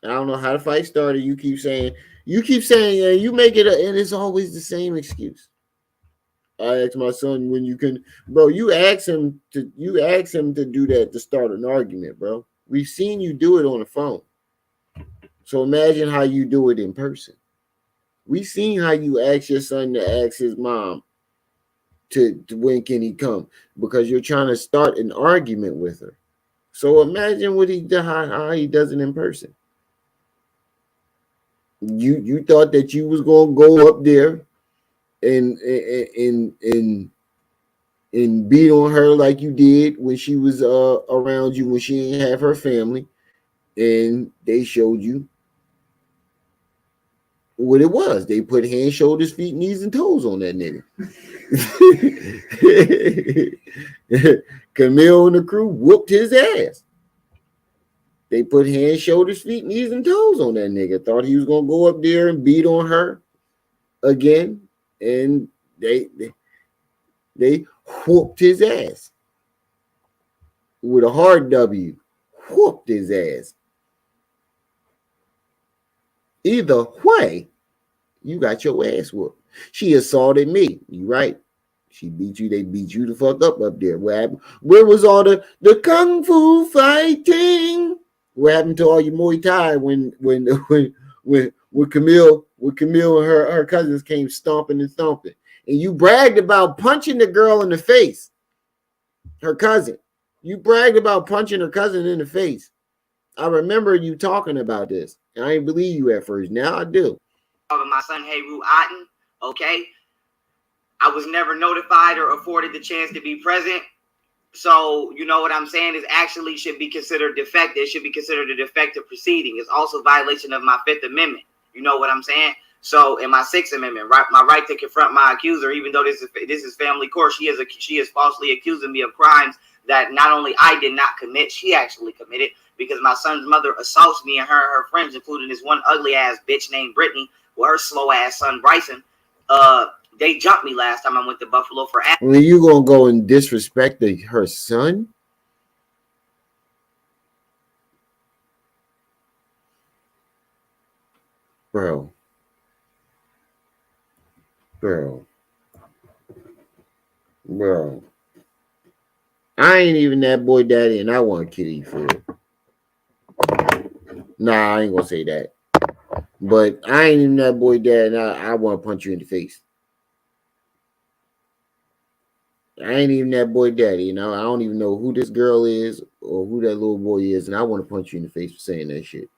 I don't know how the fight started. You keep saying, yeah, you make it, and it's always the same excuse. I asked my son when you can, bro. You asked him to do that to start an argument, bro. We've seen you do it on the phone. So imagine how you do it in person. We've seen how you ask your son to ask his mom to when can he come because you're trying to start an argument with her. So imagine how he does it in person. You thought that you was gonna go up there and beat on her like you did when she was around you when she didn't have her family, and they showed you what it was. They put hands, shoulders, feet, knees, and toes on that nigga. Camille and the crew whooped his ass. They put hands, shoulders, feet, knees, and toes on that nigga. Thought he was gonna go up there and beat on her again, and they whooped his ass with a hard W. Whooped his ass. Either way, you got your ass whooped. She assaulted me. You right? She beat you. They beat you the fuck up there. Where was all the kung fu fighting? What happened to all your Muay Thai when Camille and her cousins came stomping and stomping, and you bragged about punching the girl in the face, her cousin. You bragged about punching her cousin in the face. I remember you talking about this. And I didn't believe you at first. Now I do.
My son Heru, okay. I was never notified or afforded the chance to be present. So, you know what I'm saying, is actually should be considered defective. It should be considered a defective proceeding. It's also a violation of my Fifth Amendment. You know what I'm saying? So, in my Sixth Amendment, right, my right to confront my accuser, even though this is family court, she is falsely accusing me of crimes that not only I did not commit, she actually committed, because my son's mother assaults me and her friends, including this one ugly ass bitch named Brittany with her slow ass son Bryson. They jumped me last time I went to Buffalo for.
Well, you gonna go and disrespect her son? Bro. I ain't even that boy daddy, and I want to kill you for it. Nah, I ain't gonna say that. But I ain't even that boy dad, and I want to punch you in the face. I ain't even that boy daddy, I don't even know who this girl is or who that little boy is, and I want to punch you in the face for saying that shit.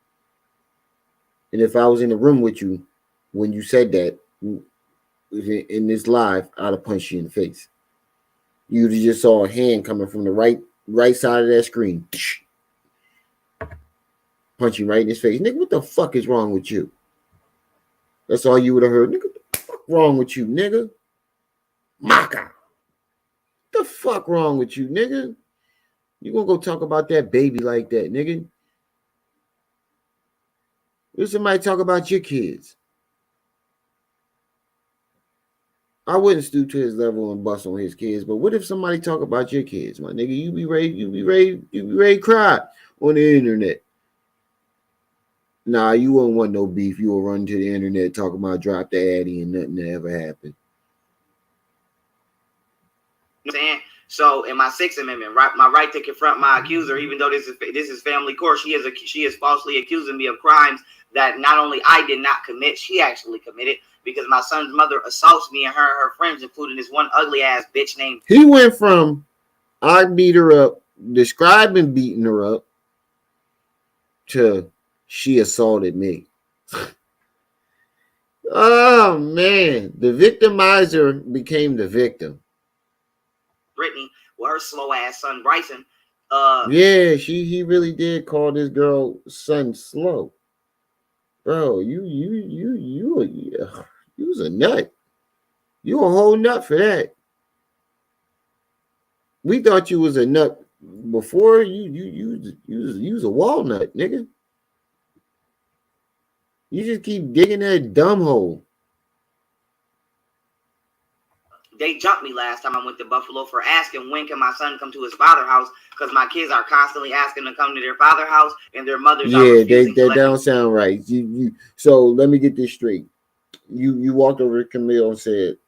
And if I was in the room with you when you said that in this live, I'd have punched you in the face. You'd have just saw a hand coming from the right side of that screen. Punch him right in his face. Nigga, what the fuck is wrong with you? That's all you would have heard. Nigga, what the fuck wrong with you, nigga? Maka. The fuck wrong with you, nigga? You gonna go talk about that baby like that, nigga? If somebody talk about your kids, I wouldn't stoop to his level and bust on his kids. But what if somebody talk about your kids, my nigga? You be ready to cry on the internet. Nah, you wouldn't want no beef. You will run to the internet talking about drop the addy and nothing ever happened.
You know what I'm saying? So in my Sixth Amendment, my right to confront my accuser, even though this is family court, she is falsely accusing me of crimes that not only I did not commit, she actually committed, because my son's mother assaults me and her friends, including this one ugly ass bitch named.
He went from I beat her up, describing beating her up, to she assaulted me. Oh man, the victimizer became the victim.
Brittany, with her slow ass son Bryson.
Yeah, he really did call this girl son slow. Bro, you was a nut. You a whole nut for that. We thought you was a nut before. You was a walnut, nigga. You just keep digging that dumb hole.
They jumped me last time I went to Buffalo for asking when can my son come to his father's house, because my kids are constantly asking to come to their father's house and their mothers are refusing.
That don't sound right. So let me get this straight. You walked over to Camille and said,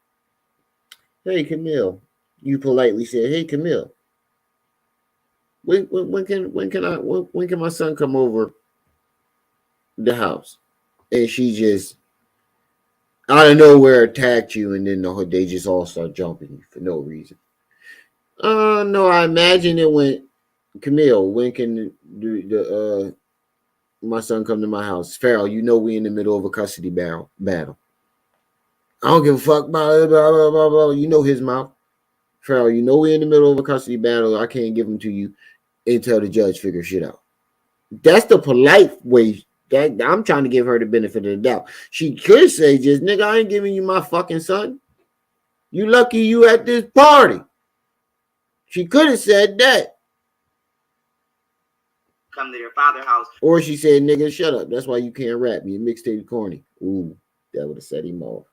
"Hey Camille," you politely said, "Hey Camille, when can my son come over the house?" And she just out of nowhere attacked you, and then they just all start jumping you for no reason. No, I imagine it went, Camille, when can my son come to my house? Pharaoh, you know we in the middle of a custody battle. I don't give a fuck, blah, blah, blah, blah, blah. You know his mouth. Pharaoh, you know we in the middle of a custody battle. I can't give him to you until the judge figures shit out. That's the polite way. That I'm trying to give her the benefit of the doubt. She could say just, nigga, I ain't giving you my fucking son. You lucky you at this party. She could have said that.
Come to their father's house.
Or she said, nigga, shut up. That's why you can't rap. Your mixtape corny. Ooh, that would have set him off.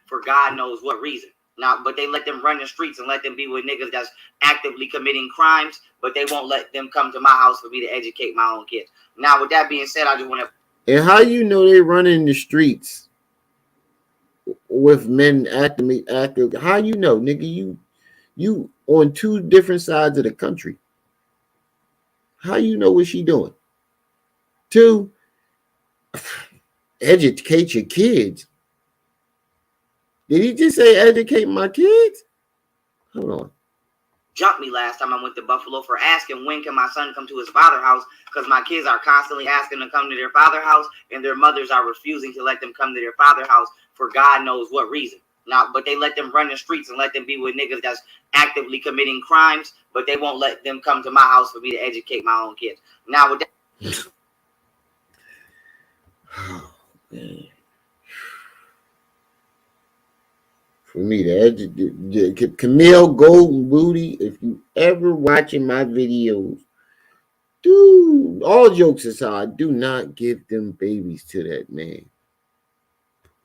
For God knows what reason. Now, but they let them run the streets and let them be with niggas that's actively committing crimes, but they won't let them come to my house for me to educate my own kids. Now, with that being said, I just want to.
And how you know they running the streets with men active? How you know, nigga? You on two different sides of the country. How you know what she doing? Two, educate your kids. Did he just say educate my kids? Hold on.
Jumped me last time I went to Buffalo for asking when can my son come to his father's house, because my kids are constantly asking to come to their father's house and their mothers are refusing to let them come to their father's house for God knows what reason. Now, but they let them run the streets and let them be with niggas that's actively committing crimes, but they won't let them come to my house for me to educate my own kids. Now, with that.
Oh, man. For me to Camille Golden Booty, if you ever watching my videos, dude, all jokes aside, do not give them babies to that man.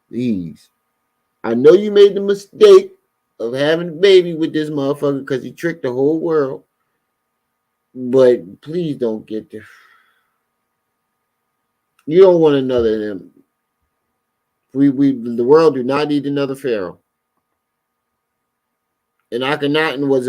Please. I know you made the mistake of having a baby with this motherfucker because he tricked the whole world. But please don't get there. You don't want another of them. The world do not need another Pharaoh. And Akhenaten was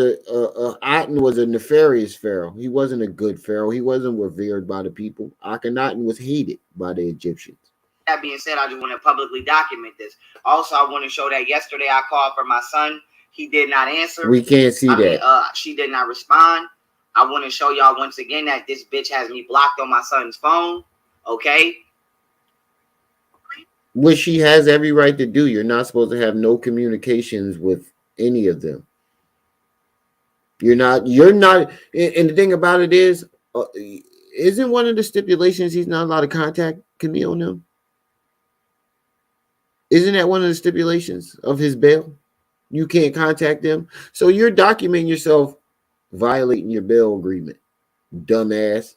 a nefarious pharaoh. He wasn't a good pharaoh. He wasn't revered by the people. Akhenaten was hated by the Egyptians.
That being said, I just want to publicly document this. Also, I want to show that yesterday I called for my son. He did not answer.
We can't see that.
She did not respond. I want to show y'all once again that this bitch has me blocked on my son's phone. Okay?
Which she has every right to do. You're not supposed to have no communications with any of them. You're not, and the thing about it is, Isn't one of the stipulations he's not allowed to contact Camille and them? Isn't that one of the stipulations of his bail? You can't contact them. So you're documenting yourself violating your bail agreement, dumbass.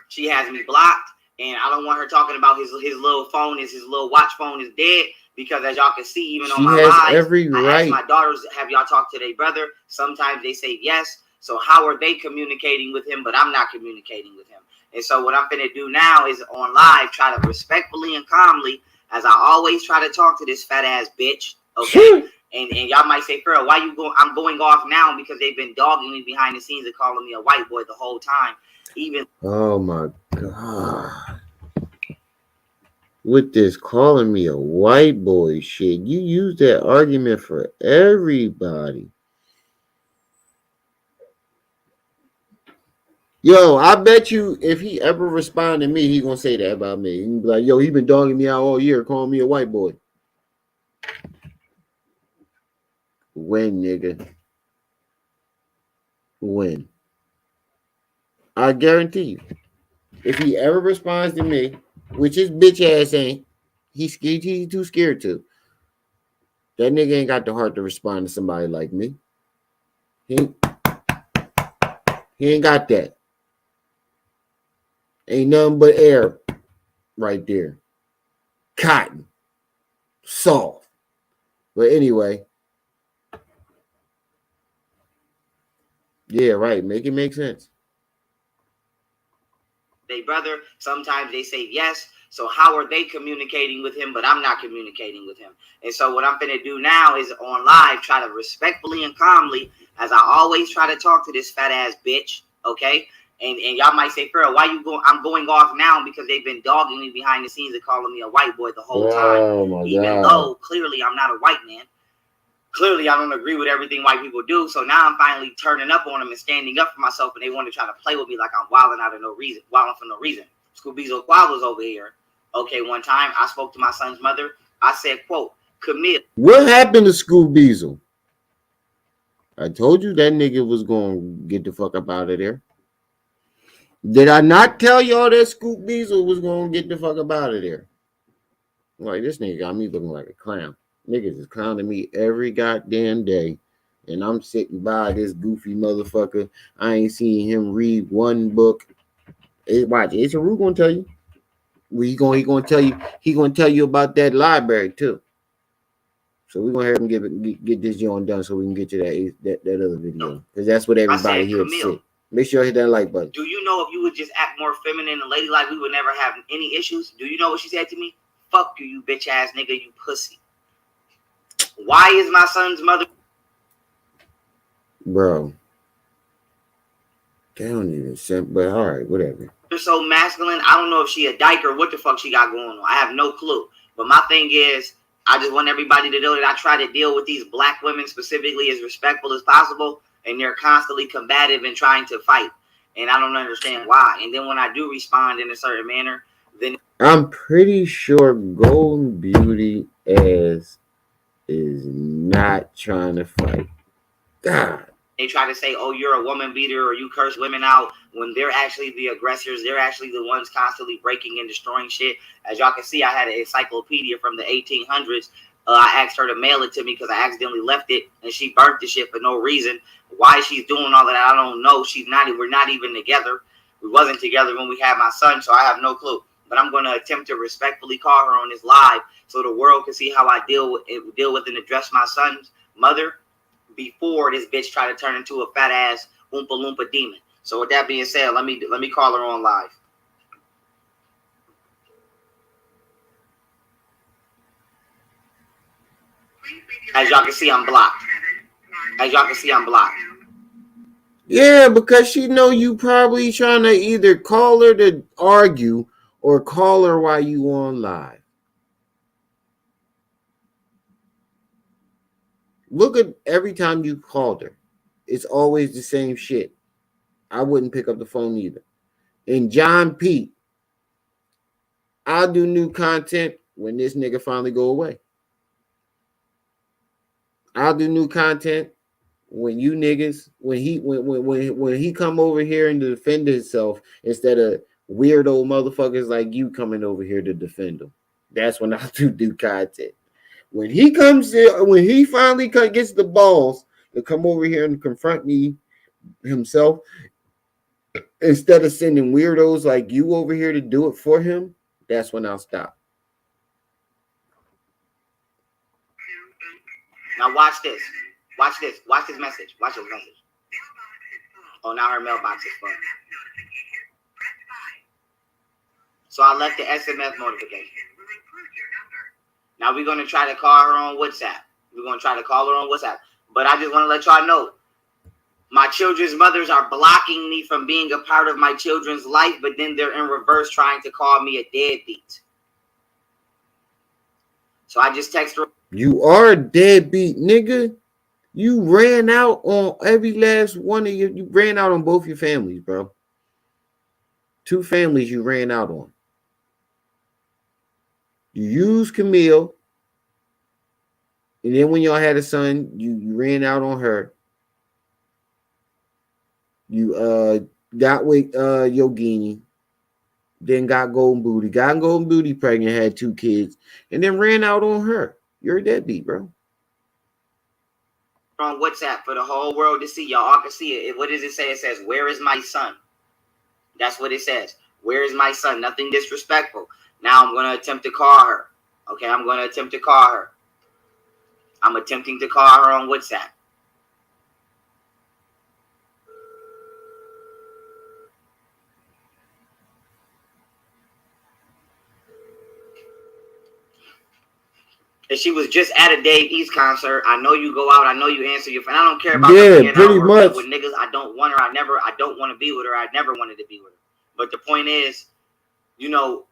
She has me blocked, and I don't want her talking about his little phone his little watch phone is dead, because as y'all can see, even on my lives,
every
I
right.
asked my daughters, have y'all talked to their brother? Sometimes they say yes. So how are they communicating with him, but I'm not communicating with him? And so what I'm going to do now is on live, try to respectfully and calmly, as I always try to talk to this fat ass bitch, okay? And y'all might say, Pharaoh, why you going? I'm going off now because they've been dogging me behind the scenes and calling me a white boy the whole time. Even
oh my god, with this calling me a white boy shit, you use that argument for everybody. Yo, I bet you if he ever respond to me, he gonna say that about me. He can be like, yo, he been dogging me out all year, calling me a white boy. When, nigga? When? I guarantee you. If he ever responds to me, which his bitch ass ain't, he's too scared to. That nigga ain't got the heart to respond to somebody like me. He ain't got that. Ain't nothing but air right there. Cotton. Soft. But anyway. Yeah, right. Make it make sense.
they brother, sometimes they say yes. So how are they communicating with him, but I'm not communicating with him? And so what I'm going to do now is on live, try to respectfully and calmly, as I always try to talk to this fat ass bitch, okay? And y'all might say, Pharaoh, why you going? I'm going off now because they've been dogging me behind the scenes and calling me a white boy the whole time. Even though clearly I'm not a white man. Clearly I don't agree with everything white people do. So now I'm finally turning up on them and standing up for myself, and they want to try to play with me like I'm wilding out of no reason, wilding for no reason. Scooby's was over here. Okay, one time I spoke to my son's mother. I said, quote, Camille.
What happened to Scoop Beazle? I told you that nigga was going to get the fuck up out of there. Did I not tell y'all that Scoop Beazle was going to get the fuck up out of there? Like, this nigga got me looking like a clown. Niggas is clowning me every goddamn day. And I'm sitting by this goofy motherfucker. I ain't seen him read one book. Watch, it's Heru gonna tell you. He gonna tell you. He gonna tell you about that library too. So we're gonna have him get this joint done so we can get to that other video, because that's what everybody here said. Make sure you hit that like button.
Do you know if you would just act more feminine and ladylike, we would never have any issues? Do you know what she said to me? Fuck you, you bitch ass nigga, you pussy. Why is my son's mother?
Bro. They don't even send, but all right, whatever.
They're so masculine. I don't know if she a dyke or what the fuck she got going on. I have no clue. But my thing is, I just want everybody to know that I try to deal with these black women specifically as respectful as possible, and they're constantly combative and trying to fight. And I don't understand why. And then when I do respond in a certain manner, then
I'm pretty sure Golden Beauty is not trying to fight. God.
They try to say, oh, you're a woman beater or you curse women out, when they're actually the aggressors. They're actually the ones constantly breaking and destroying shit. As y'all can see, I had an encyclopedia from the 1800s. I asked her to mail it to me because I accidentally left it, and she burnt the shit for no reason. Why she's doing all that, I don't know. We're not even together. We wasn't together when we had my son, so I have no clue. But I'm going to attempt to respectfully call her on this live so the world can see how I deal with and address my son's mother before this bitch try to turn into a fat ass Oompa Loompa demon. So with that being said, let me call her on live. As y'all can see, I'm blocked.
Yeah, because she know you probably trying to either call her to argue or call her while you on live. Look at every time you called her. It's always the same shit. I wouldn't pick up the phone either. And John Pete, I'll do new content when this nigga finally go away. I'll do new content when you niggas, when he come over here and to defend himself instead of weirdo motherfuckers like you coming over here to defend him. That's when I do content. When he comes in, when he finally gets the balls to come over here and confront me himself, instead of sending weirdos like you over here to do it for him, that's when I'll stop.
Now watch this. Watch this. Watch this message. Watch this message. Oh, now her mailbox is full. So I left the SMS notification. Now we're going to try to call her on WhatsApp. We're going to try to call her on WhatsApp. But I just want to let y'all know, my children's mothers are blocking me from being a part of my children's life, but then they're in reverse trying to call me a deadbeat. So I just text her.
You are a deadbeat, nigga. You ran out on every last one of you. You ran out on both your families, bro. 2 families you ran out on. You used Camille, and then when y'all had a son, you ran out on her. You got with Yogini, then got Golden Booty, got Golden Booty pregnant, had 2 kids, and then ran out on her. You're a deadbeat, bro.
On WhatsApp for the whole world to see. Y'all all can see it. What does it say? It says, "Where is my son?" That's what it says. Where is my son? Nothing disrespectful. Now I'm going to attempt to call her. Okay, I'm going to attempt to call her. I'm attempting to call her on WhatsApp. And she was just at a Dave East concert. I know you go out. I know you answer your phone. I don't care about
yeah, pretty much
with niggas. I don't want her. I don't want to be with her. I never wanted to be with her. But the point is, you know,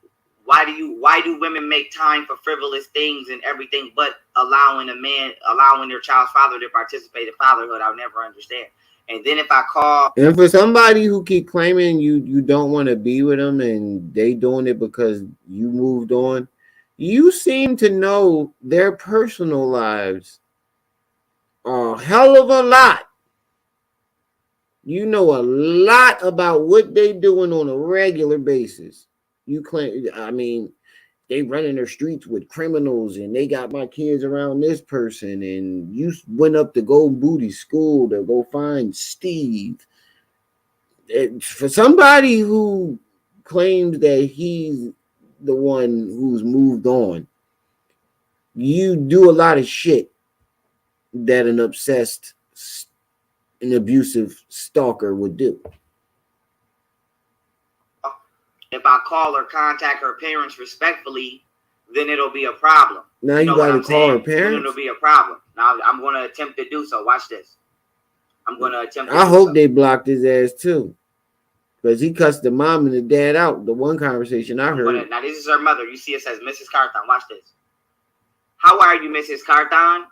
why do women make time for frivolous things and everything, but allowing their child's father to participate in fatherhood? I'll never understand. And then if I call,
and for somebody who keep claiming you don't want to be with them and they doing it because you moved on, you seem to know their personal lives a hell of a lot. You know a lot about what they doing on a regular basis. You claim, I mean, they running their streets with criminals and they got my kids around this person, and you went up to Golden Booty school to go find Steve. For somebody who claims that he's the one who's moved on, you do a lot of shit that an obsessed and abusive stalker would do.
if I call or contact her parents respectfully, then it'll be a problem.
Now you got to call her parents?
Then it'll be a problem. Now I'm going to attempt to do so. Watch this. I'm going to attempt to
I hope they blocked his ass too. Because he cussed the mom and the dad out. The one conversation I heard.
Now this is her mother. You see it says Mrs. Carthon. Watch this. How are you, Mrs. Carthon?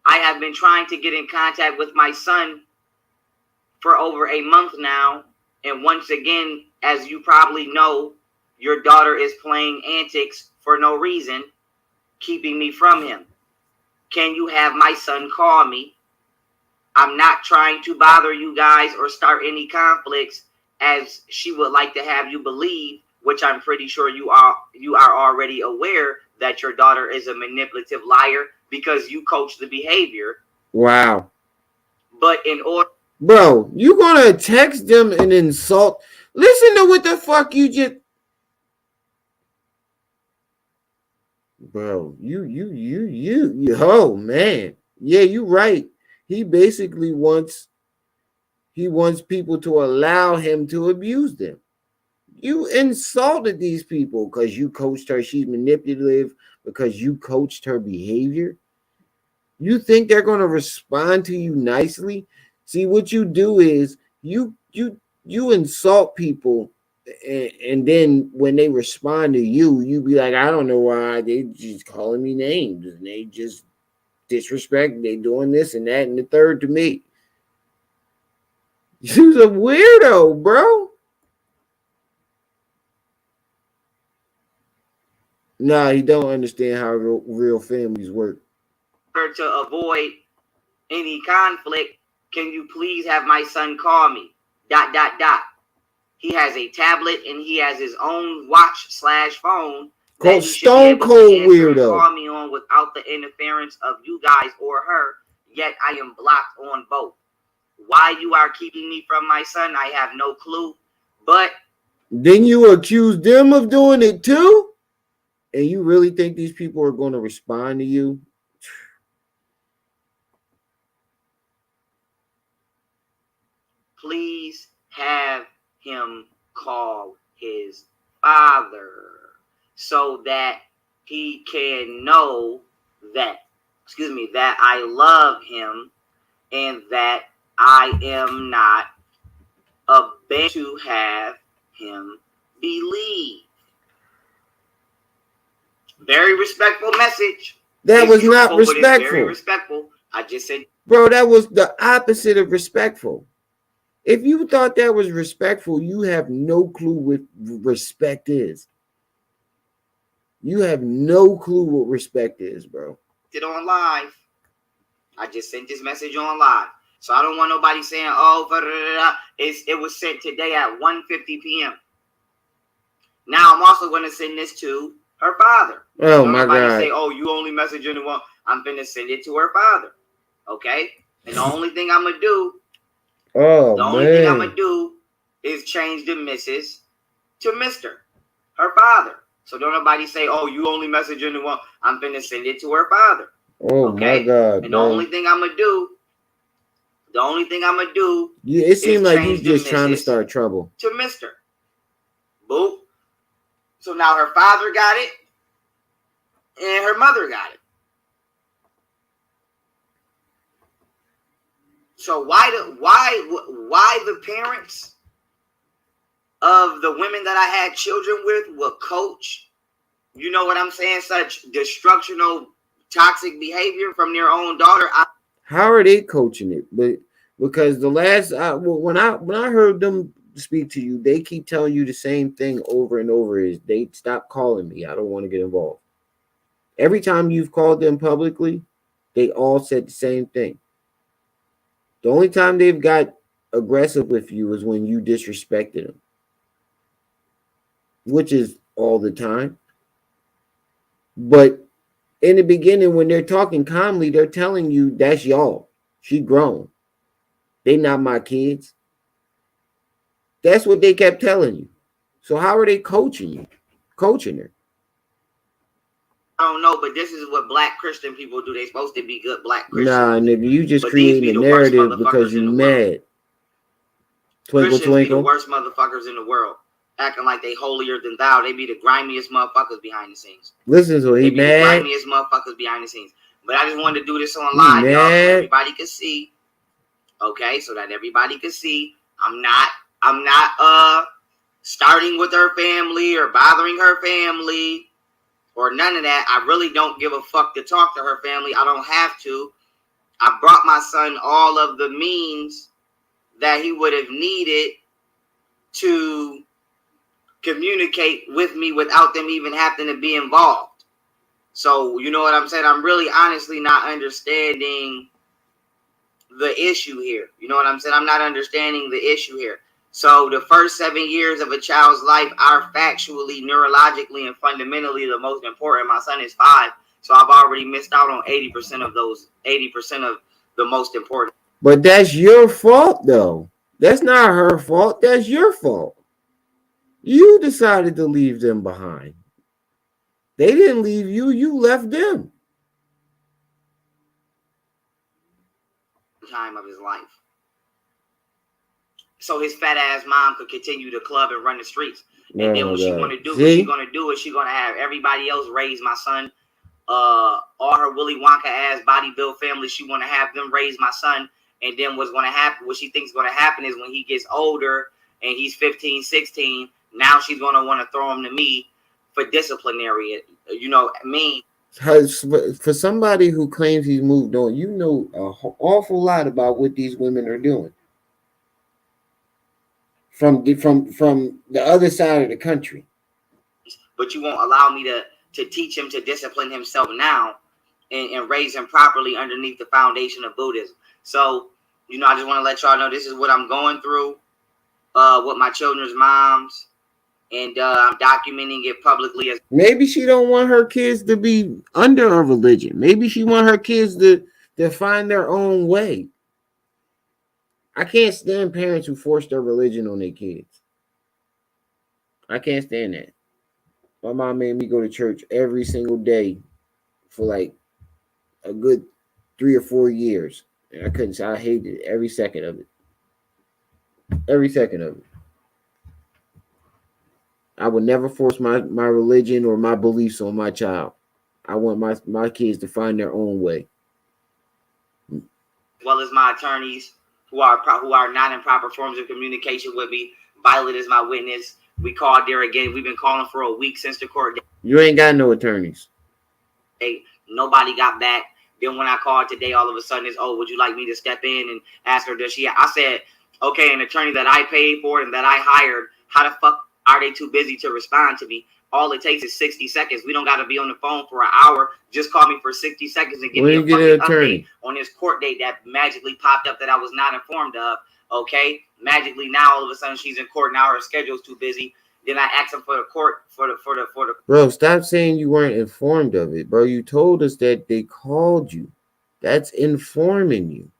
I have been trying to get in contact with my son for over a month now. And once again, as you probably know, your daughter is playing antics for no reason, keeping me from him. Can you have my son call me? I'm not trying to bother you guys or start any conflicts, as she would like to have you believe, which I'm pretty sure you are already aware, that your daughter is a manipulative liar because you coach the behavior.
Wow.
But in order...
Bro, you gonna text them and insult? Listen to what the fuck you just... Bro, you, oh man. Yeah, you right. He basically wants people to allow him to abuse them. You insulted these people because you coached her. She's manipulative because you coached her behavior. You think they're going to respond to you nicely? See, what you do is you insult people, and then when they respond to you, you be like, I don't know why they just calling me names and they just disrespect. They doing this and that and the third to me. You's a weirdo, bro. Nah, he don't understand how real families work.
To avoid any conflict, can you please have my son call me? ... He has a tablet and he has his own watch/phone that he should be
Stone
able
cold
to answer and
weirdo.
call me on without the interference of you guys or her. Yet I am blocked on both. Why you are keeping me from my son, I have no clue. But
then you accuse them of doing it too? And you really think these people are going to respond to you?
please have him call his father so that he can know that, that I love him and that I am not a band to have him believe. Very respectful message.
That
It's
was not
truthful, but it's very
respectful.
respectful. I just said,
Bro, that was the opposite of respectful. If you thought that was respectful, you have no clue what respect is. You have no clue what respect is, bro.
it on live. I just sent this message on live. So I don't want nobody saying, oh, it was sent today at 1:50 p.m. Now I'm also going to send this to her father.
Oh,
don't
my
nobody
God.
say, oh, you only message anyone. I'm going to send it to her father. Okay? And the only thing I'm going to do, is change the Mrs. to Mr. her father. So don't nobody say, oh, you only message anyone. I'm going to send it to her father.
Oh, okay? My God,
and
bro.
the only thing I'm going to do,
yeah, it seemed like you just trying to start trouble.
To Mr. Boop. So now her father got it and her mother got it. So why the parents of the women that I had children with will coach, you know what I'm saying, such destructional, toxic behavior from their own daughter?
How are they coaching it? But because the last when I heard them speak to you, they keep telling you the same thing over and over: is they stop calling me. I don't want to get involved. Every time you've called them publicly, they all said the same thing. The only time they've got aggressive with you is when you disrespected them, which is all the time. But in the beginning, when they're talking calmly, they're telling you that's y'all. She grown. They not my kids. That's what they kept telling you. So how are they coaching you? Coaching her?
I don't know, but this is what black Christian people do. They're supposed to be good black Christians.
Nah, nigga, you just creating a narrative because you mad. Twinkle,
Christians
twinkle.
be the worst motherfuckers in the world. Acting like they holier than thou. They be the grimiest motherfuckers behind the scenes.
Listen, so he
they be
mad.
The grimiest motherfuckers behind the scenes. But I just wanted to do this on live, y'all, so everybody can see. Okay, so that everybody can see. I'm not starting with her family or bothering her family or none of that. I really don't give a fuck to talk to her family. I don't have to. I brought my son all of the means that he would have needed to communicate with me without them even having to be involved. So, you know what I'm saying? I'm really honestly not understanding the issue here. You know what I'm saying? I'm not understanding the issue here. So the first 7 years of a child's life are factually, neurologically, and fundamentally the most important. My son is 5, so I've already missed out on 80% of those, 80% of the most important.
But that's your fault, though. That's not her fault. That's your fault. You decided to leave them behind. They didn't leave you. You left them.
Time of his life. So his fat ass mom could continue to club and run the streets. And then what she gonna do? What she gonna do is she gonna have everybody else raise my son. All her Willy Wonka ass body build family, she wanna have them raise my son. And then what's gonna happen? What she thinks gonna happen is when he gets older and he's 15, 16, now she's gonna want to throw him to me for disciplinary. You know, me.
For somebody who claims he's moved on, you know an awful lot about what these women are doing. From the other side of the country.
But you won't allow me to teach him to discipline himself now and raise him properly underneath the foundation of Buddhism. So, you know, I just want to let y'all know this is what I'm going through with my children's moms, and I'm documenting it publicly.
Maybe she don't want her kids to be under a religion. Maybe she want her kids to find their own way. I can't stand parents who force their religion on their kids. I can't stand that. My mom made me go to church every single day for like a good 3 or 4 years. And I couldn't say I hated every second of it. Every second of it. I would never force my religion or my beliefs on my child. I want my kids to find their own way.
As well as my attorneys who are not in proper forms of communication with me. Violet is my witness. We called there again. We've been calling for a week since the court date.
You ain't got no attorneys.
Nobody got back. Then when I called today, all of a sudden it's, oh, would you like me to step in and ask her, does she? I said, okay, an attorney that I paid for and that I hired, how the fuck are they too busy to respond to me? All it takes is 60 seconds. We don't got to be on the phone for an hour. Just call me for 60 seconds and give me a fucking update on this court date that magically popped up that I was not informed of. Okay, magically now all of a sudden she's in court. Now her schedule's too busy. Then I asked him for the court for the.
Bro, stop saying you weren't informed of it, bro. You told us that they called you. That's informing you.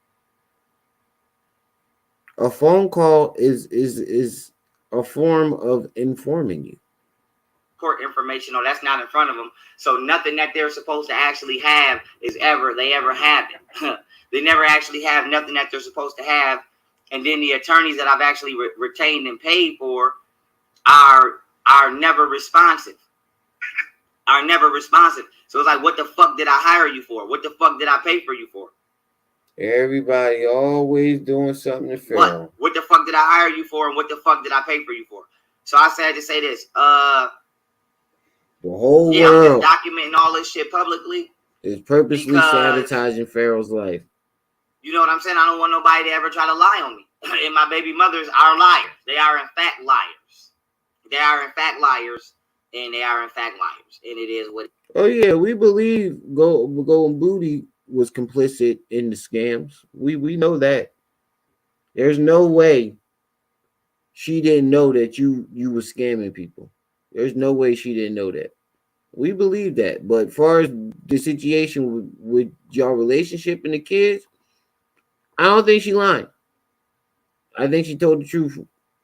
A phone call is a form of informing you.
Court information, no, that's not in front of them. So nothing that they're supposed to actually have they ever have it. They never actually have nothing that they're supposed to have. And then the attorneys that I've actually retained and paid for are never responsive. Are never responsive. So it's like, what the fuck did I hire you for? What the fuck did I pay for you for?
Everybody always doing something to Pharaoh.
What the fuck did I hire you for, and what the fuck did I pay for you for? So I said to say this.
The whole world.
I'm just documenting all this shit publicly.
Is purposely sabotaging Pharaoh's life.
You know what I'm saying? I don't want nobody to ever try to lie on me. And my baby mothers are liars. They are in fact liars. They are in fact liars, and they are in fact liars. And it is what.
Oh yeah, we believe Golden Booty was complicit in the scams. We know that. There's no way she didn't know that you were scamming people. There's no way she didn't know that. We believe that. But as far as the situation with your relationship and the kids, I don't think she lied. I think she told the truth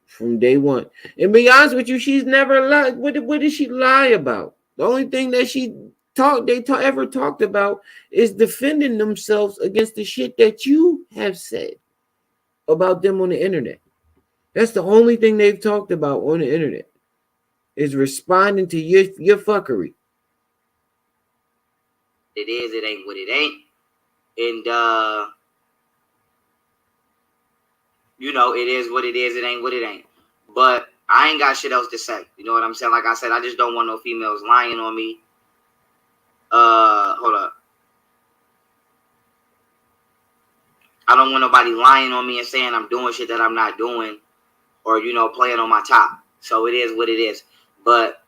from day one. And be honest with you, she's never lied. What did she lie about? The only thing that they ever talked about is defending themselves against the shit that you have said about them on the internet. That's the only thing they've talked about on the internet, is responding to your fuckery.
It is, it ain't what it ain't. And you know, it is what it is, it ain't what it ain't. But I ain't got shit else to say. You know what I'm saying? Like I said, I just don't want no females lying on me. Hold up. I don't want nobody lying on me and saying I'm doing shit that I'm not doing, or, you know, playing on my top. So it is what it is. But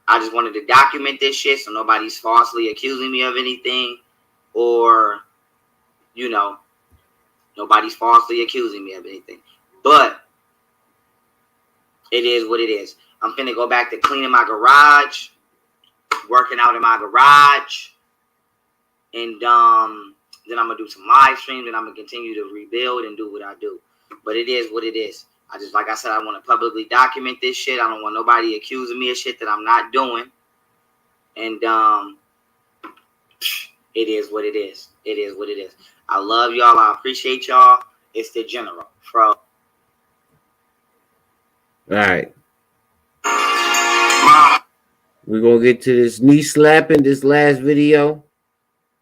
I just wanted to document this shit so nobody's falsely accusing me of anything, or, you know, nobody's falsely accusing me of anything. But it is what it is. I'm finna go back to cleaning my garage, working out in my garage, and then I'm gonna do some live streams, and I'm gonna continue to rebuild and do what I do. But it is what it is. I just, like I said, I want to publicly document this shit. I don't want nobody accusing me of shit that I'm not doing. And it is what it is. It is what it is. I love y'all. I appreciate y'all. It's the General. Bro.
All right. We're going to get to this knee slapping. This last video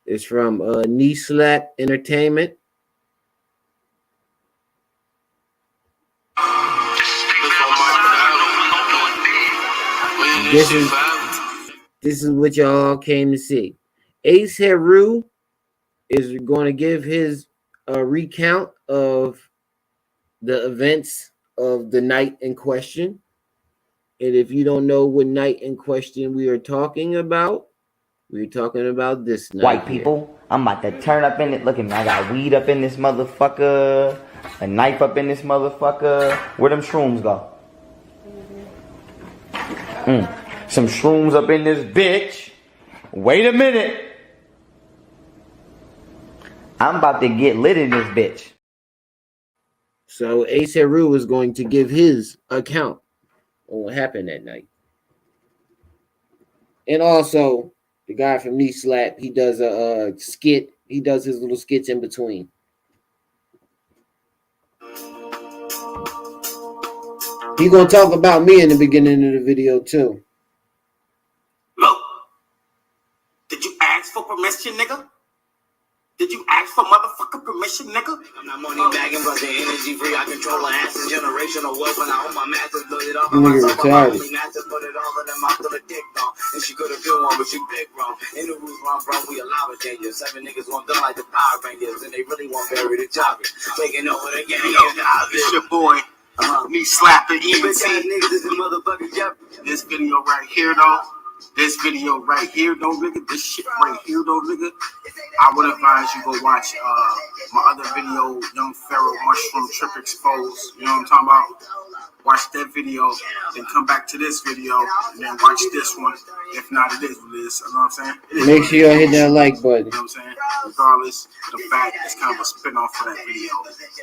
is from Knee Slap Entertainment. This is what y'all came to see. Ace Heru is going to give his recount of the events of the night in question. And if you don't know what night in question we are talking about, we're talking about this night.
White people I'm about to turn up in it. Look at me. I got weed up in this motherfucker. A knife up in this motherfucker. Where them shrooms go? Some shrooms up in this bitch. Wait a minute. I'm about to get lit in this bitch.
So Ace Heru is going to give his account on what happened that night. And also, the guy from Knee Slap, he does a skit. He does his little skits in between. He gonna talk about me in the beginning of the video too.
Look, did you ask for permission, nigga? Did you ask for motherfucking permission, nigga? I'm not money bagging, but the energy free. I control an ass and generational wealth. When I own my masters, load it off on myself. I'm only master, put it all in the mouth of the dick dog. And she could have been one, but she big wrong. In the roof, where I'm from, we allow it changes. 7 niggas want done like the Power Rangers, and they really want buried the joggers. Taking over the gang. It's your boy. Me slapping EMT. This video right here, though. This video right here, though, nigga. This shit right here, though, nigga. I would advise you go watch my other video, Young Pharaoh Mushroom Trip Exposed. You know what I'm talking about? Watch that video, then come back to this video, and then watch this one. If not, it is what it is. You know what I'm saying?
Make sure y'all hit that like button.
You know what I'm saying? Regardless of the fact, it's kind of a spin-off for that video.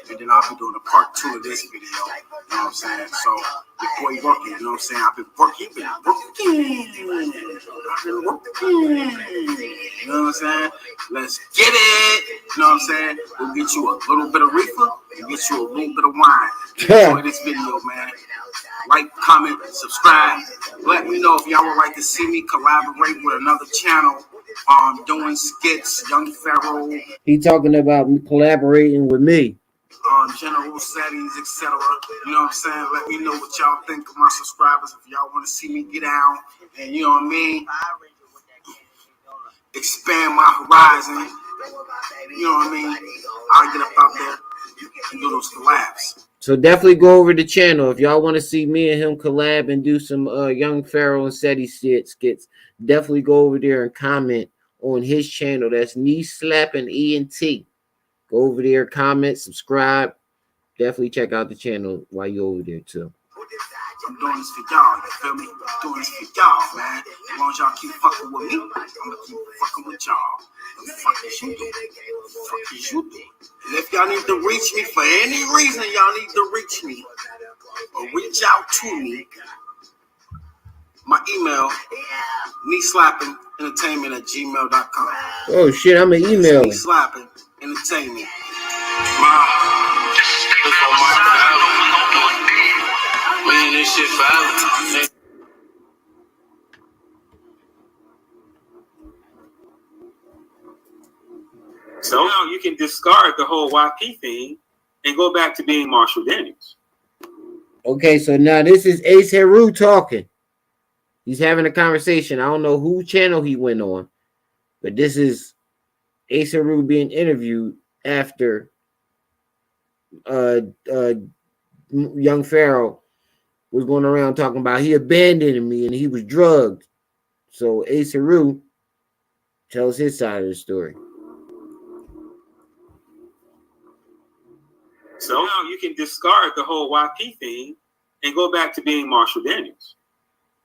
And then I'll be doing a part 2 of this video. You know what I'm saying? So, your boy working, you know what I'm saying? I've been working. You know what I'm saying? Let's get it. You know what I'm saying? We'll get you a little bit of reefer and get you a little bit of wine. Enjoy this video, man. Like, comment, subscribe. Let me know if y'all would like to see me collaborate with another channel doing skits, Young Pharaoh.
He talking about collaborating with me.
General settings, etc. You know what I'm saying? Let me know what y'all think of my subscribers. If y'all want to see me get down and, you know what I mean, expand my horizon. You know what I mean? I'll get up out there and do those collabs.
So definitely go over the channel if y'all want to see me and him collab and do some Young Pharaoh and SETI skits. Definitely go over there and comment on his channel. That's Knee Slapping ENT. Go over there, comment, subscribe. Definitely check out the channel while you're over there too.
I'm doing this for y'all, you feel me? I'm doing this for y'all, man. As long as y'all keep fucking with me, I'm gonna keep fucking with y'all. What the fuck is you doing? What the fuck is you doing? And if y'all need to reach me for any reason, y'all need to reach me or reach out to me. My email, kneeslappingentertainment@gmail.com.
Oh shit, I'm an email.
Kneeslappingentertainment. This shit forever.
So now you can discard the whole YP thing and go back to being Marshall Daniels.
Okay, so now this is Ace Heru talking. He's having a conversation. I don't know who channel he went on, but this is Ace Heru being interviewed after Young Pharaoh was going around talking about he abandoned me and he was drugged. So Ace Heru tells his side of the story.
So now you can discard the whole YP thing and go back to being Marshall Daniels.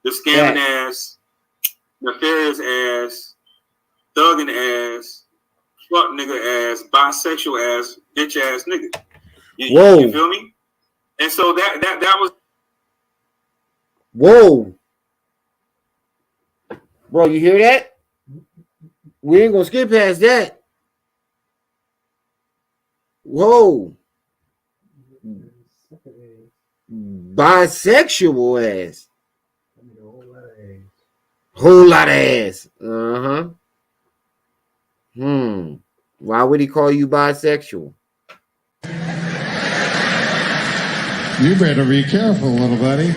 The scamming ass, nefarious ass, thugging ass, fuck nigga ass, bisexual ass, bitch ass nigga. You feel me? And so that was.
Whoa. Bro, you hear that? We ain't gonna skip past that. Whoa. Bisexual ass. Whole lot of ass. Why would he call you bisexual?
You better be careful, little buddy.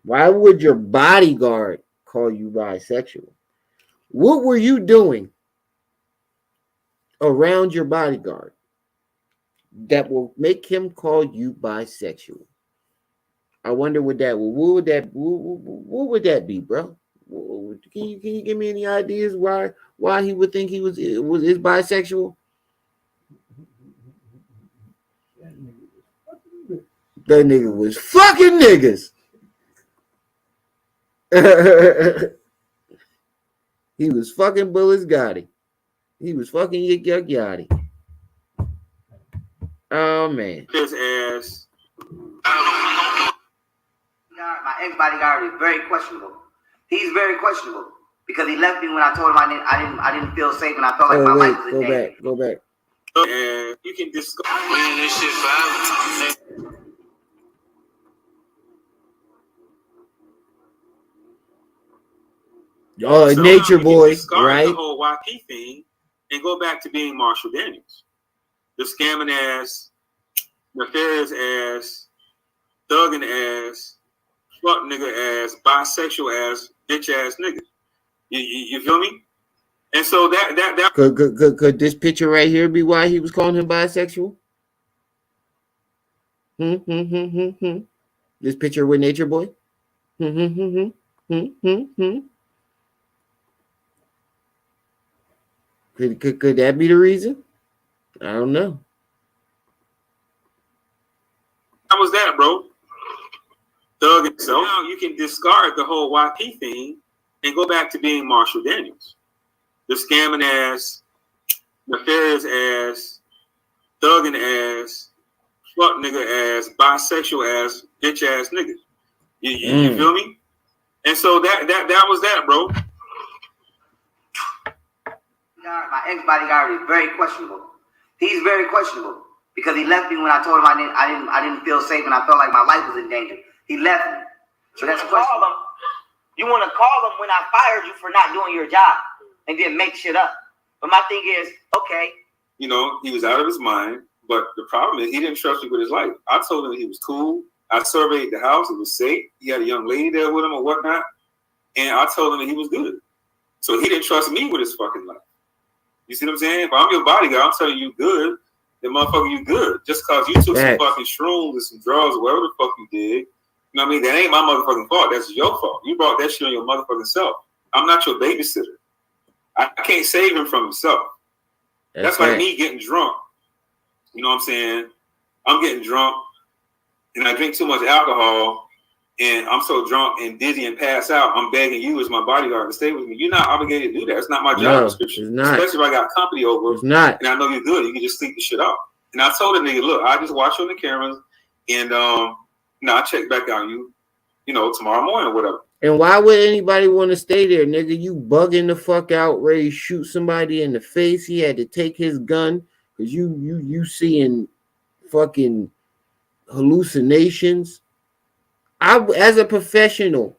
Why would your bodyguard call you bisexual? What were you doing around your bodyguard that will make him call you bisexual? I wonder what would that be, bro? Can you give me any ideas why why he would think he was bisexual? That nigga was fucking niggas. He was fucking Bullets Gotti. He was fucking Yik Yak Yachty. Oh man.
His ass.
My ex-bodyguard is very questionable. He's very questionable because he left me when I told him I didn't feel safe and I felt like my life was in danger.
Go back.
And you can discuss this shit forever.
Oh, so Nature Boy, right?
The whole YP thing and go back to being Marshall Daniels, the scamming ass, nefarious ass, thugging ass, fuck nigga ass, bisexual ass, bitch ass nigga. You feel me? And so that
could this picture right here be why he was calling him bisexual? This picture with Nature Boy. Could that be the reason? I don't know.
How was that, bro? Thug. So now you can discard the whole YP thing and go back to being Marshall Daniels, the scamming ass, nefarious ass, thugging ass, fuck nigga ass, bisexual ass, bitch ass nigga. You feel me? And so that was that, bro.
My ex-bodyguard is very questionable. He's very questionable because he left me when I told him I didn't feel safe and I felt like my life was in danger. He left me. So that's a question. You want to call him when I fired you for not doing your job and then make shit up. But my thing is, okay.
You know, he was out of his mind, but the problem is he didn't trust me with his life. I told him he was cool. I surveyed the house. It was safe. He had a young lady there with him or whatnot. And I told him that he was good. So he didn't trust me with his fucking life. You see what I'm saying? If I'm your bodyguard, I'm telling you good, then motherfucker, you good. Just because you took some fucking shrooms and some drugs or whatever the fuck you did, you know what I mean? That ain't my motherfucking fault. That's your fault. You brought that shit on your motherfucking self. I'm not your babysitter. I can't save him from himself. That's like me getting drunk. You know what I'm saying? I'm getting drunk and I drink too much alcohol and I'm so drunk and dizzy and pass out. I'm begging you as my bodyguard to stay with me. You're not obligated to do that. It's not my job description.
It's not.
Especially if I got company over.
It's not.
And I know you're good. You can just sleep the shit off. And I told the nigga, look, I just watch you on the cameras and I'll check back on you, tomorrow morning or whatever.
And why would anybody want to stay there, nigga? You bugging the fuck out, ready to shoot somebody in the face. He had to take his gun because you seeing fucking hallucinations. As a professional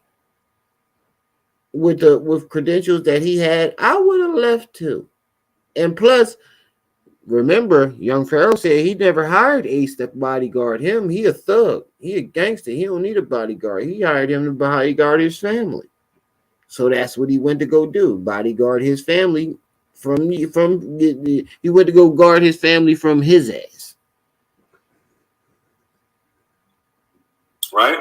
with credentials that he had, I would have left too. And plus, remember, young Pharaoh said he never hired Ace to bodyguard him. He a thug. He a gangster. He don't need a bodyguard. He hired him to bodyguard his family. So that's what he went to go do. Bodyguard his family he went to go guard his family from his ass.
Right?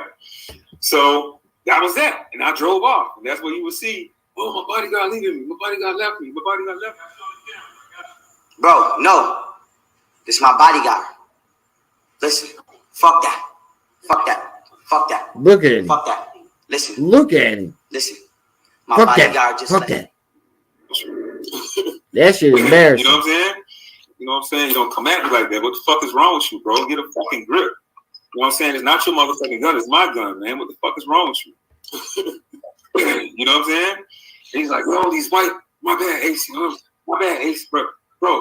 So that was that. And I drove off. And that's where you would see, oh, my bodyguard leaving me. My bodyguard left me. My bodyguard left me.
Bro, no. This is my bodyguard. Listen, fuck that. Fuck that. Fuck that.
Look at him.
Fuck that. Listen.
Look at him.
Listen. My bodyguard just
left.
Fuck that.
That shit is embarrassing.
You know what I'm saying? You know what I'm saying? You don't come at me like that. What the fuck is wrong with you, bro? Get a fucking grip. You know what I'm saying? It's not your motherfucking gun. It's my gun, man. What the fuck is wrong with you? You know what I'm saying? And he's like, oh, these white, my bad, Ace. My bad, Ace, bro,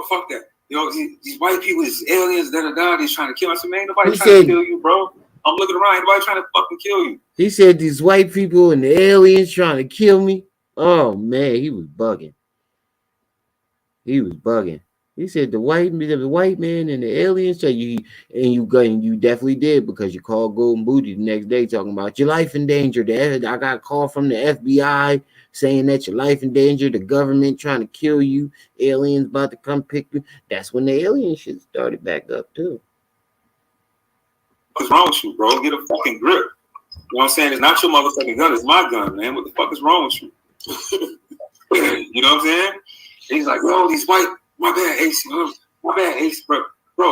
fuck that. These white people, these aliens, they're trying to kill us. Man, nobody trying to kill you, bro. I'm looking around. Nobody trying to fucking kill you.
He said these white people and the aliens trying to kill me. Oh, man, he was bugging. He said the white man and the aliens tell you, and you definitely did because you called Golden Booty the next day talking about your life in danger. I got a call from the FBI saying that your life in danger, the government trying to kill you, aliens about to come pick you. That's when the alien shit started back up too.
What's wrong with you, bro? Get a fucking grip. You know what I'm saying? It's not your motherfucking gun. It's my gun, man. What the fuck is wrong with you? You know what I'm saying? And he's like, bro, these white, my bad, Ace, bro,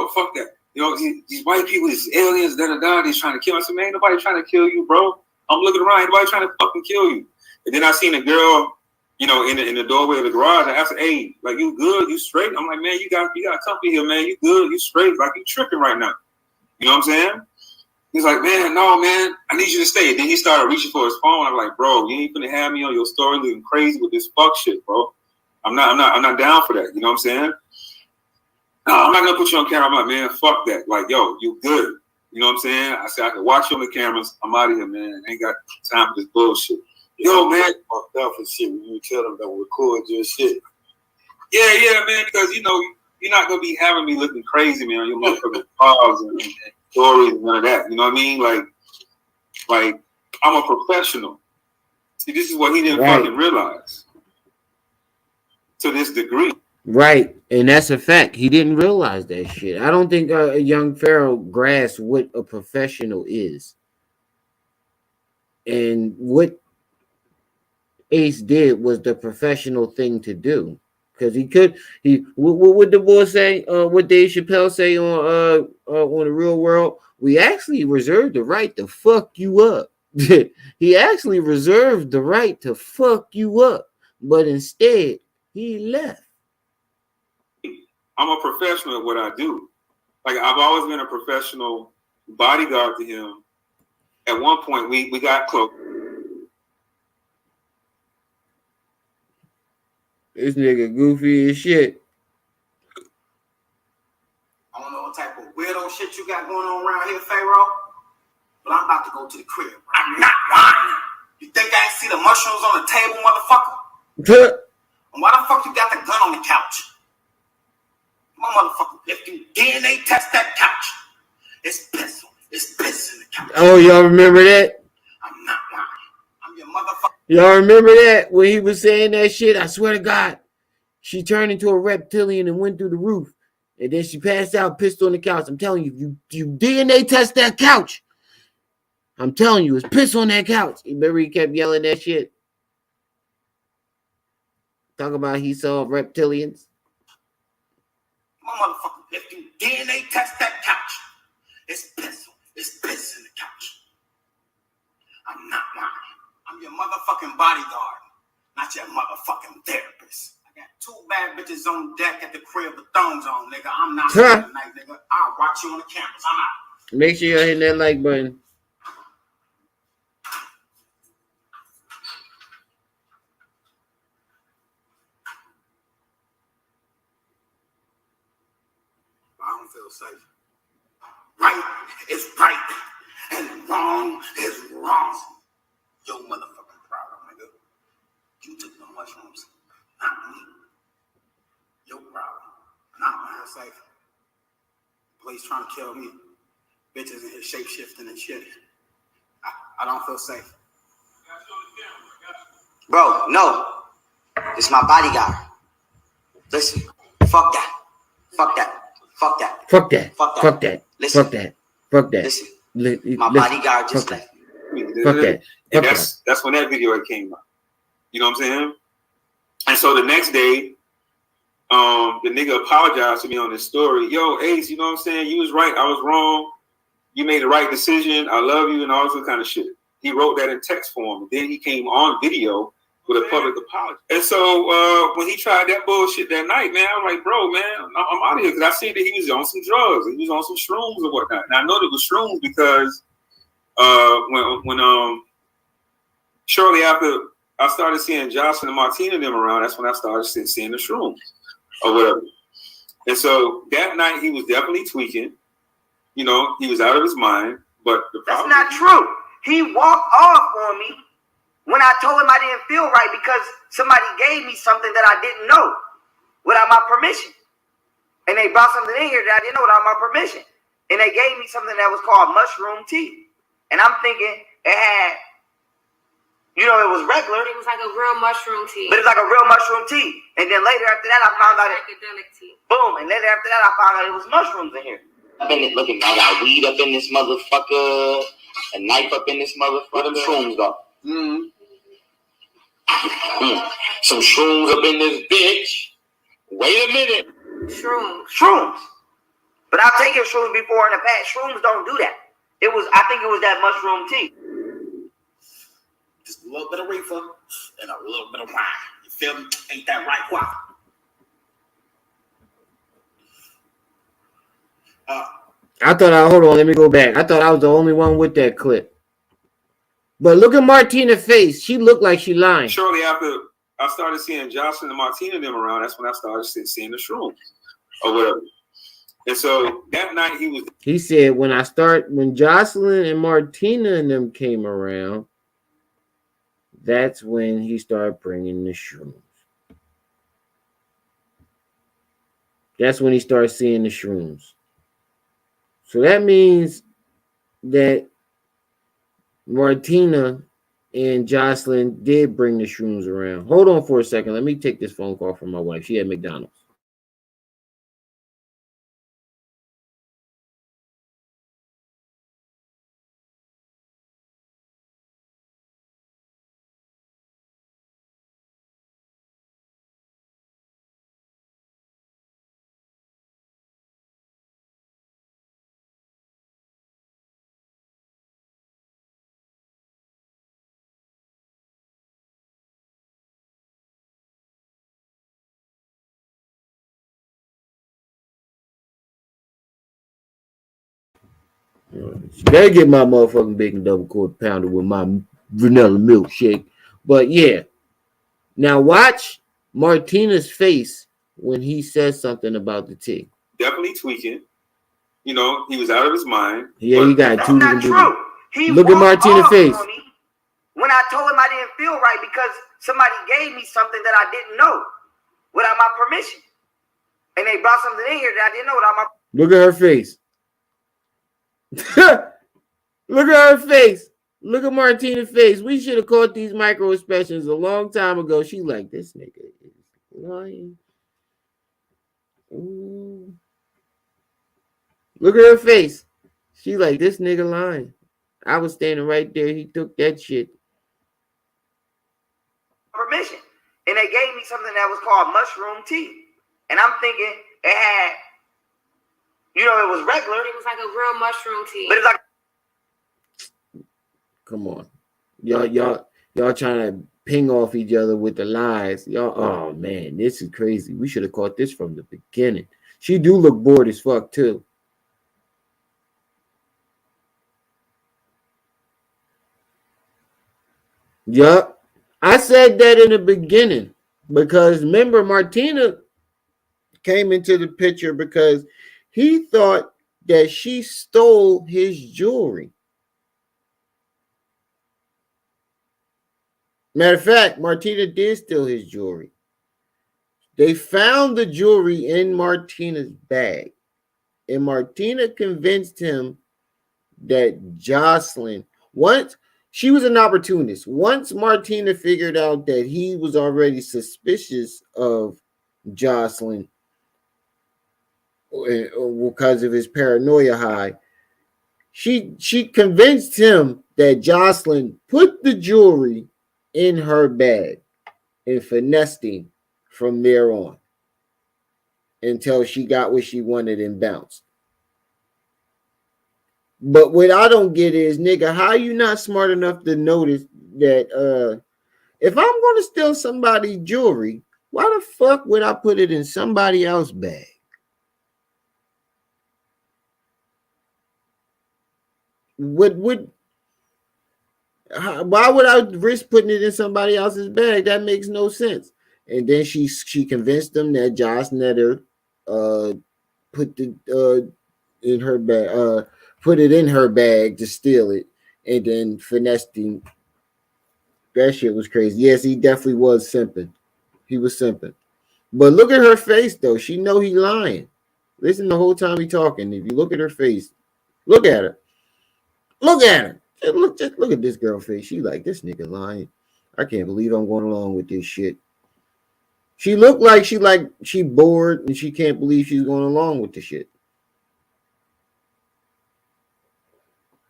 fuck that. You know, these white people, these aliens, they're trying to kill us. I said, man, ain't nobody trying to kill you, bro. I'm looking around, ain't nobody trying to fucking kill you. And then I seen a girl, you know, in the doorway of the garage. I asked her, hey, like, you good? You straight? I'm like, man, you got company here, man. You good? You straight? Like, you tripping right now. You know what I'm saying? He's like, man, no, man, I need you to stay. And then he started reaching for his phone. I'm like, bro, you ain't finna have me on your story looking crazy with this fuck shit, bro. I'm not down for that. You know what I'm saying? No, I'm not gonna put you on camera. I'm like, man, fuck that. Like, yo, you good. You know what I'm saying? I said, I can watch you on the cameras. I'm out of here, man. I ain't got time for this bullshit. Yo, man.
Fucked up for shit when you tell them that we'll record your shit.
Yeah, man, because, you know, you're not going to be having me looking crazy, man, on your motherfucking blogs and stories and none of that. You know what I mean? Like I'm a professional. See, this is what he didn't fucking realize to this degree.
Right, and that's a fact. He didn't realize that shit. I don't think a young Pharaoh grasped what a professional is, and what Ace did was the professional thing to do. Because what would the boy say? What Dave Chappelle say on the Real World? We actually reserved the right to fuck you up. He actually reserved the right to fuck you up, but instead he left.
I'm a professional at what I do. Like, I've always been a professional bodyguard to him. At one point, we got close.
This nigga goofy as shit.
I don't know what type of weirdo shit you got going on around here, Pharaoh, but I'm about to go to the crib. I'm not lying. You think I ain't see the mushrooms on the table, motherfucker? And why the fuck you got the gun on the couch? My motherfucker, if you DNA test that couch, it's piss. It's piss in the couch.
Oh, y'all remember that?
I'm not lying. I'm your motherfucker.
Y'all remember that when he was saying that shit? I swear to God, she turned into a reptilian and went through the roof, and then she passed out, pissed on the couch. I'm telling you, you DNA test that couch. I'm telling you, it's piss on that couch. Remember he kept yelling that shit. Talk about he saw reptilians.
My motherfucker, if you DNA test that couch, it's piss. It's piss in the couch. I'm not lying. I'm your motherfucking bodyguard, not your motherfucking therapist. I got 2 bad bitches on deck at the crib with thongs on, nigga. I'm not spending the night, nigga. I'll watch you on the cameras. I'm out.
Make sure y'all hit that like button.
I don't feel safe. Right is right, and wrong is wrong. Yo, motherfucking problem, nigga. You took no mushrooms, not me. Your problem, not mine. Safe. Police trying to kill me. Bitches in here shape shifting and shit. I don't feel safe.
Bro, no. It's my bodyguard. Listen, fuck that. Fuck that. Fuck that.
Fuck that.
Fuck that.
Fuck that.
Listen.
Fuck that. Fuck that.
Listen.
My
bodyguard just left.
Fuck that.
And that's when that video came out. You know what I'm saying? And so the next day, the nigga apologized to me on this story. Yo, Ace, you know what I'm saying? You was right. I was wrong. You made the right decision. I love you and all this kind of shit. He wrote that in text form. Then he came on video with a public apology. And so when he tried that bullshit that night, man, I'm like, bro, man, I'm out of here. Because I see that he was on some drugs. He was on some shrooms or whatnot. And I know it was shrooms because when shortly after I started seeing Jocelyn and Martina them around, that's when I started seeing the shrooms or whatever. And so that night he was definitely tweaking. You know, he was out of his mind. But
that's not true. He walked off on me when I told him I didn't feel right because somebody gave me something that I didn't know without my permission. And they brought something in here that I didn't know without my permission. And they gave me something that was called mushroom tea. And I'm thinking it had, you know, it was regular.
It was like a real mushroom tea.
But it was like a real mushroom tea. And then later after that, I found out
psychedelic tea.
Boom. And later after that, I found out it was mushrooms in here.
I've been looking. I got weed up in this motherfucker, a knife up in this motherfucker. Where them shrooms go? Some shrooms up in this bitch.
Wait a minute.
Shrooms. But I've taken shrooms before in the past. Shrooms don't do that. I think it was that mushroom tea.
Just a little bit of reefer and a little bit of wine. You feel me? Ain't that right, Why?
Hold on, let me go back. I thought I was the only one with that clip. But look at Martina's face. She looked like she lying.
Shortly after I started seeing Jocelyn and Martina them around, that's when I started seeing the shrooms or whatever. And so that night
he said when Jocelyn and Martina and them came around, that's when he started bringing the shrooms. That's when he started seeing the shrooms. So that means that Martina and Jocelyn did bring the shrooms around. Hold on for a second. Let me take this phone call from my wife. She at McDonald's. She better get my motherfucking bacon double quarter pounder with my vanilla milkshake. But yeah, now watch Martina's face when he says something about the tea.
definitely tweaking. You know, he was out of his mind.
Yeah, he got two.
That's not true.
Look at Martina's face.
When I told him I didn't feel right because somebody gave me something that I didn't know without my permission, and they brought something in here that I didn't know without my.
Look at her face. Look at her face. Look at Martina's face. We should have caught these micro expressions a long time ago. She like, this nigga is lying. Ooh. Look at her face. She like, this nigga lying. I was standing right there. He took that shit.
Permission. And they gave me something that was called mushroom tea. And I'm thinking it had, it was regular.
It was like a real mushroom tea.
But it's like,
come on. Y'all trying to ping off each other with the lies. Y'all, oh man, this is crazy. We should have caught this from the beginning. She do look bored as fuck too. Yup. I said that in the beginning because remember Martina came into the picture because he thought that she stole his jewelry. Matter of fact, Martina did steal his jewelry. They found the jewelry in Martina's bag. And Martina convinced him that Jocelyn, once she was an opportunist. Once Martina figured out that he was already suspicious of Jocelyn because of his paranoia high, she convinced him that Jocelyn put the jewelry in her bag and finessed him from there on until she got what she wanted and bounced. But what I don't get is, nigga, how you not smart enough to notice that if I'm going to steal somebody's jewelry, why the fuck would I put it in somebody else's bag? Why would I risk putting it in somebody else's bag? That makes no sense. And then she convinced them that Josh Netter put the in her bag, put it in her bag to steal it, and then finessed him. That shit was crazy. Yes, he definitely was simping. He was simping. But look at her face though. She know he lying. Listen the whole time he talking. If you look at her face, look at her. Look at her. Just look at this girl face. She like, this nigga lying. I can't believe I'm going along with this shit. She looked like she bored and she can't believe she's going along with the shit.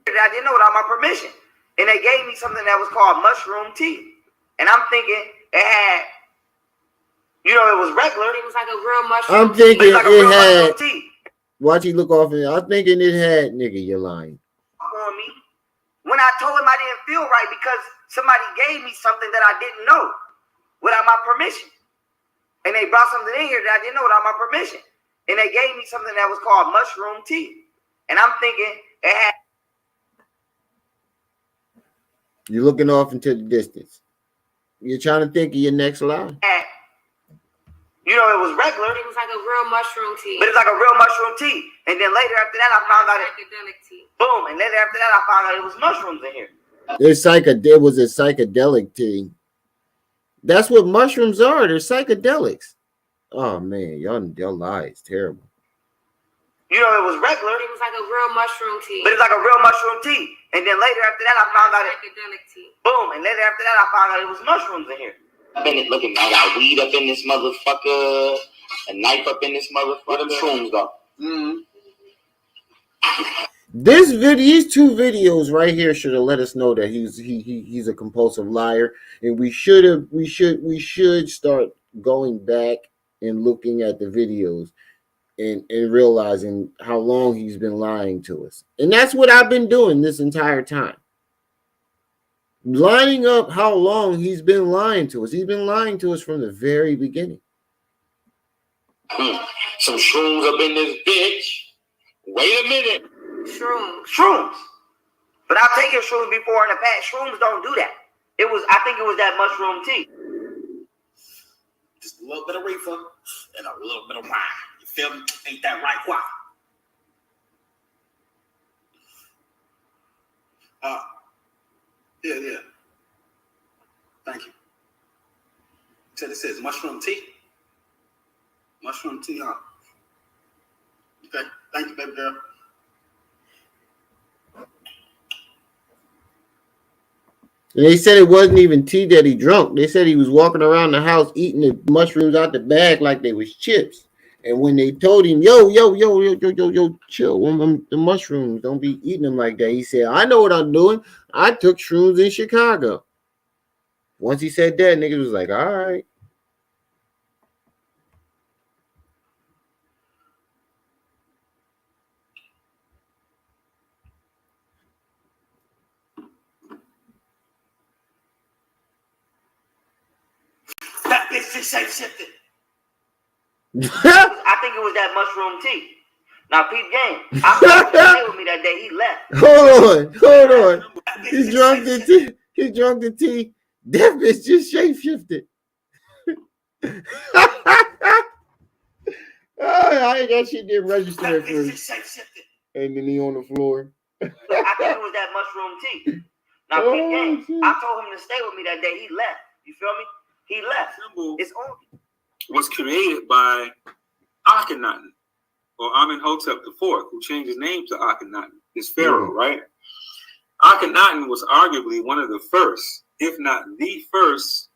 I didn't know without my permission. And they gave me something that was called mushroom tea. And I'm thinking it had, You know, it was regular.
It was like a real mushroom.
I'm thinking
like a
it
real
had.
mushroom tea.
Watch he look off and I'm thinking it had. Nigga, you're lying.
On me when I told him I didn't feel right because somebody gave me something that I didn't know without my permission. And they brought something in here that I didn't know without my permission. And they gave me something that was called mushroom tea. And I'm thinking it had.
You're looking off into the distance. You're trying to think of your next lie.
You know, it was regular.
It was like a real mushroom tea.
But it's like a real mushroom tea. And then later after that, I found out
psychedelic tea.
Boom. And later after that, I found out it was mushrooms in here.
It was a psychedelic tea. That's what mushrooms are. They're psychedelics. Oh man, your lie is terrible.
You know, it was regular.
It was like a real mushroom tea.
But it's like a real mushroom tea. And then later after that, I found out
psychedelic tea.
Boom. And later after that, I found out it was mushrooms in here.
Looking, I got weed up in this motherfucker, a knife up in this motherfucker. Where them shrooms go?
These two videos right here should have let us know that he's a compulsive liar, and we should start going back and looking at the videos and realizing how long he's been lying to us. And that's what I've been doing this entire time. Lining up how long he's been lying to us. He's been lying to us from the very beginning.
Some shrooms up in this bitch. Wait a minute.
Shrooms. But I've taken shrooms before in the past. Shrooms don't do that. I think it was that mushroom tea.
Just a little bit of reefer and a little bit of wine. You feel me? Ain't that right, Quack? Yeah. Thank you. So this is mushroom tea. Mushroom tea, huh? Okay. Thank you, baby girl.
And they said it wasn't even tea that he drunk. They said he was walking around the house eating the mushrooms out the bag like they was chips. And when they told him, yo, chill, the mushrooms, don't be eating them like that. He said, I know what I'm doing. I took shrooms in Chicago. Once he said that, niggas was like, all right.
That bitch just shape-shifted.
I think it was that mushroom tea. Now, peep game. I thought he stayed with me that day. He left.
Hold on. He drunk the tea. That bitch just shape-shifted. That shit didn't register at first. And then he on the floor.
I think it was that mushroom tea. Now, peep game. Shit. I told him to stay with me that day. He left. You feel me? He left. It's on.
Was created by Akhenaten, or Amenhotep IV, who changed his name to Akhenaten. It's Pharaoh, right? Akhenaten was arguably one of the first, if not the first,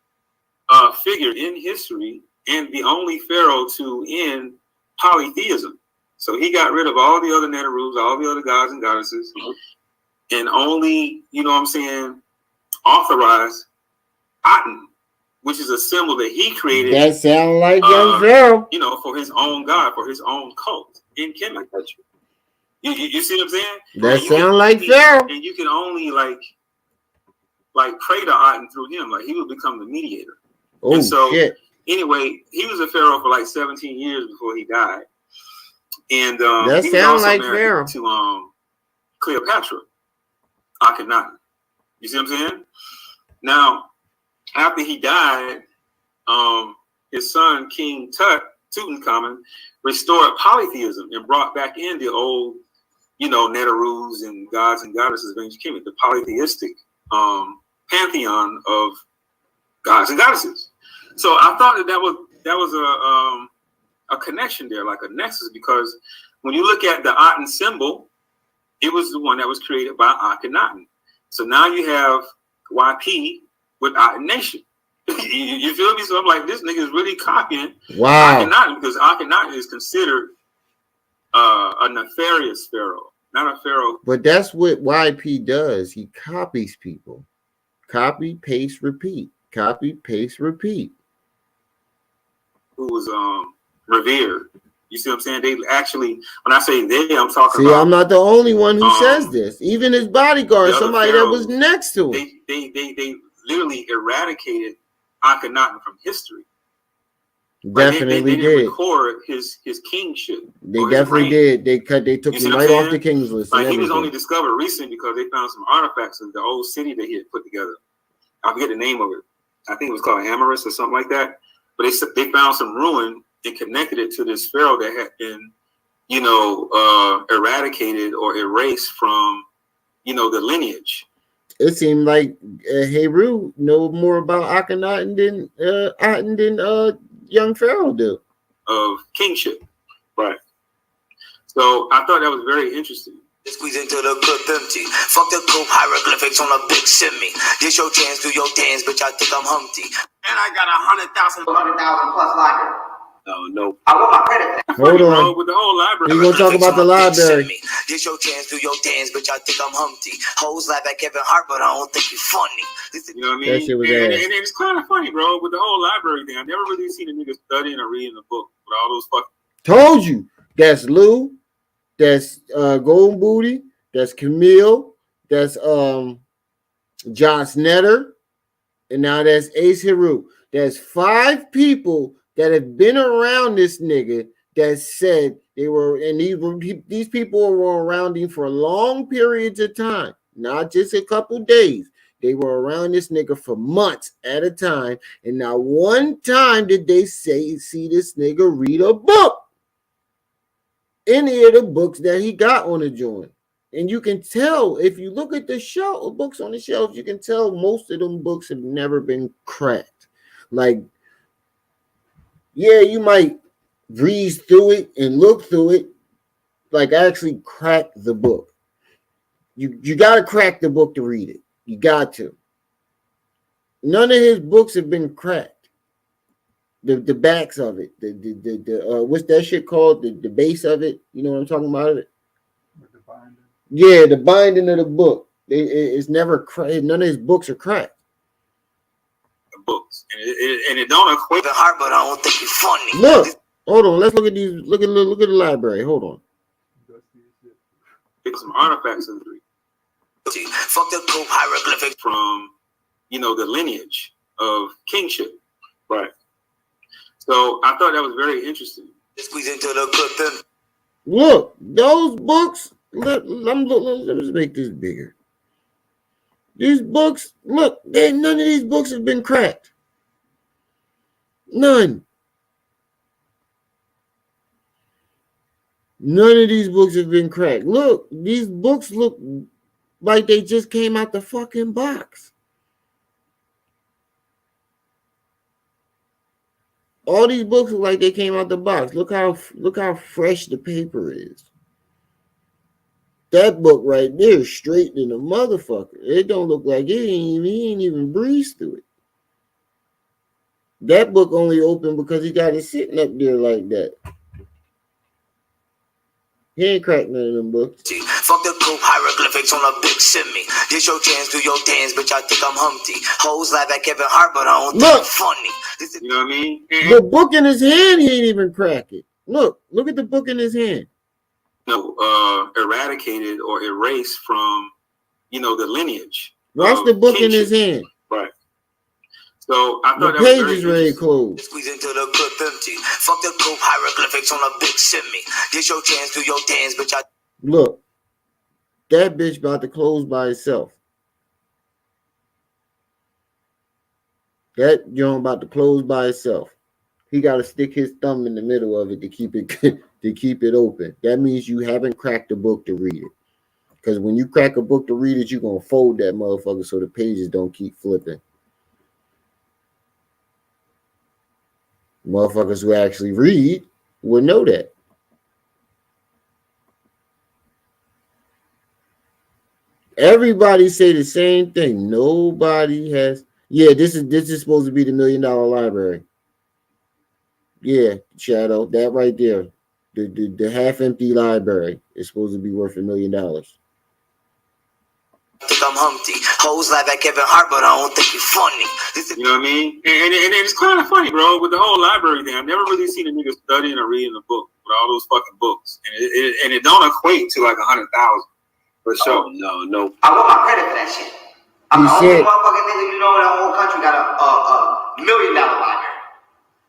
figure in history and the only pharaoh to end polytheism. So he got rid of all the other Neterus, all the other gods and goddesses, and only, authorized Aten, which is a symbol that he created.
That sounds like young Pharaoh.
For his own god, for his own cult in Kemet culture. You see what I'm saying?
That sounds like Pharaoh.
And you can only like pray to Aten through him. Like he would become the mediator.
Oh,
and so
shit.
Anyway, he was a pharaoh for like 17 years before he died. And
that
he
sounds
was also
like
married
Pharaoh
to Cleopatra, Akhenaten. You see what I'm saying? Now, after he died, his son King Tutankhamun restored polytheism and brought back in the old, Neterus and gods and goddesses of ancient Kemet, the polytheistic pantheon of gods and goddesses. So I thought that was a connection there, like a nexus, because when you look at the Aten symbol, it was the one that was created by Akhenaten. So now you have YP with Aten Nation. You feel me? So I'm like, this nigga is really copying Akhenaten, because Akhenaten is considered a nefarious pharaoh, not a pharaoh.
But that's what YP does. He copies people. Copy, paste, repeat. Copy, paste, repeat.
who was revered. You see what I'm saying? They actually, when I say they, I'm talking
See,
about.
I'm not the only one who says this. Even his bodyguard, somebody that was next to him.
They literally eradicated Akhenaten from history.
Definitely
they
did.
didn't record his kingship.
They definitely did. They took him right off the king's list.
Like, he was only discovered recently because they found some artifacts of the old city that he had put together. I forget the name of it. I think it was called Amaris or something like that. But they found some ruin and connected it to this pharaoh that had been, eradicated or erased from, the lineage.
It seemed like Heru know more about Akhenaten than young Pharaoh do.
Of kingship, right? So I thought that was very interesting.
Squeeze into the clip empty. Fuck the cope hieroglyphics on a big shimmy. This your chance, do your dance, bitch. I think I'm Humpty. And I got 100,000 plus library.
No.
I want my credit back.
Hold on.
With the whole library.
We're gonna talk about the library.
This your chance, do your dance, bitch. I think I'm Humpty. Hoes laugh at Kevin Hart, but I don't think you funny.
You know what I mean?
That shit was
and it's kind of funny, bro, with the whole library thing. I never really seen a nigga studying or reading a book with all those fucking.
Told you. That's Lou. That's Golden Booty. That's Camille. That's Josh Netter. And now that's Ace Heru. There's 5 people that have been around this nigga that said they were, and these people were around him for long periods of time, not just a couple days. They were around this nigga for months at a time, and not one time did they see this nigga read a book. Any of the books that he got on the joint. And you can tell, if you look at the books on the shelf, you can tell most of them books have never been cracked. Like, yeah, you might breeze through it and look through it, like actually crack the book. You got to crack the book to read it. You got to. None of his books have been cracked. The backs of it, the what's that shit called? The base of it. You know what I'm talking about?
With the binding.
Yeah, the binding of the book. It's never cracked. None of his books are cracked.
Books and it don't equate
the heart, but I don't think you're funny.
Look, hold on. Let's look at these. Look at the library. Hold on.
Get some artifacts in the
Fuck the cope hieroglyphics
from the lineage of kingship, right? So I thought that was very interesting.
Squeeze into the clip.
Look, those books. Let's make this bigger. These books, look, none of these books have been cracked. None. None of these books have been cracked. Look, these books look like they just came out the fucking box. All these books look like they came out the box. Look how fresh the paper is. That book right there is straight than a motherfucker. It don't look like he ain't even breezed through it. That book only opened because he got it sitting up there like that. He ain't cracked none of them books.
Fuck the cope hieroglyphics on a big shimmy. This your chance, do your dance, bitch. I think I'm Humpty. Hoes laugh at Kevin Hart, but I don't think you're funny.
You know what I mean?
The book in his hand, he ain't even crack it. Look at the book in his hand.
Eradicated or erased from, the lineage.
Watch the book in his hand.
Right. So I thought
the page is ready closed.
Squeeze into the clip empty. Fuck the cope hieroglyphics on a big shimmy. This your chance, do your dance, bitch.
Look, that bitch about to close by itself. That joint about to close by itself. He got to stick his thumb in the middle of it to keep it open. That means you haven't cracked a book to read it. Because when you crack a book to read it, you're gonna fold that motherfucker so the pages don't keep flipping. Motherfuckers who actually read will know that. Everybody say the same thing. Nobody has. Yeah, this is supposed to be the $1 million library. Yeah, Shadow, that right there. The half-empty library is supposed to be worth $1 million.
Think I'm Humpty. Hoes laugh at Kevin Hart, but I don't think you're funny.
You know what I mean? And it's kind of funny, bro, with the whole library thing. I've never really seen a nigga studying or reading a book with all those fucking books. And it don't equate to like 100,000 for sure.
No.
I want my credit for that shit. I'm the only motherfucking nigga you know in the whole country got a $1 million library.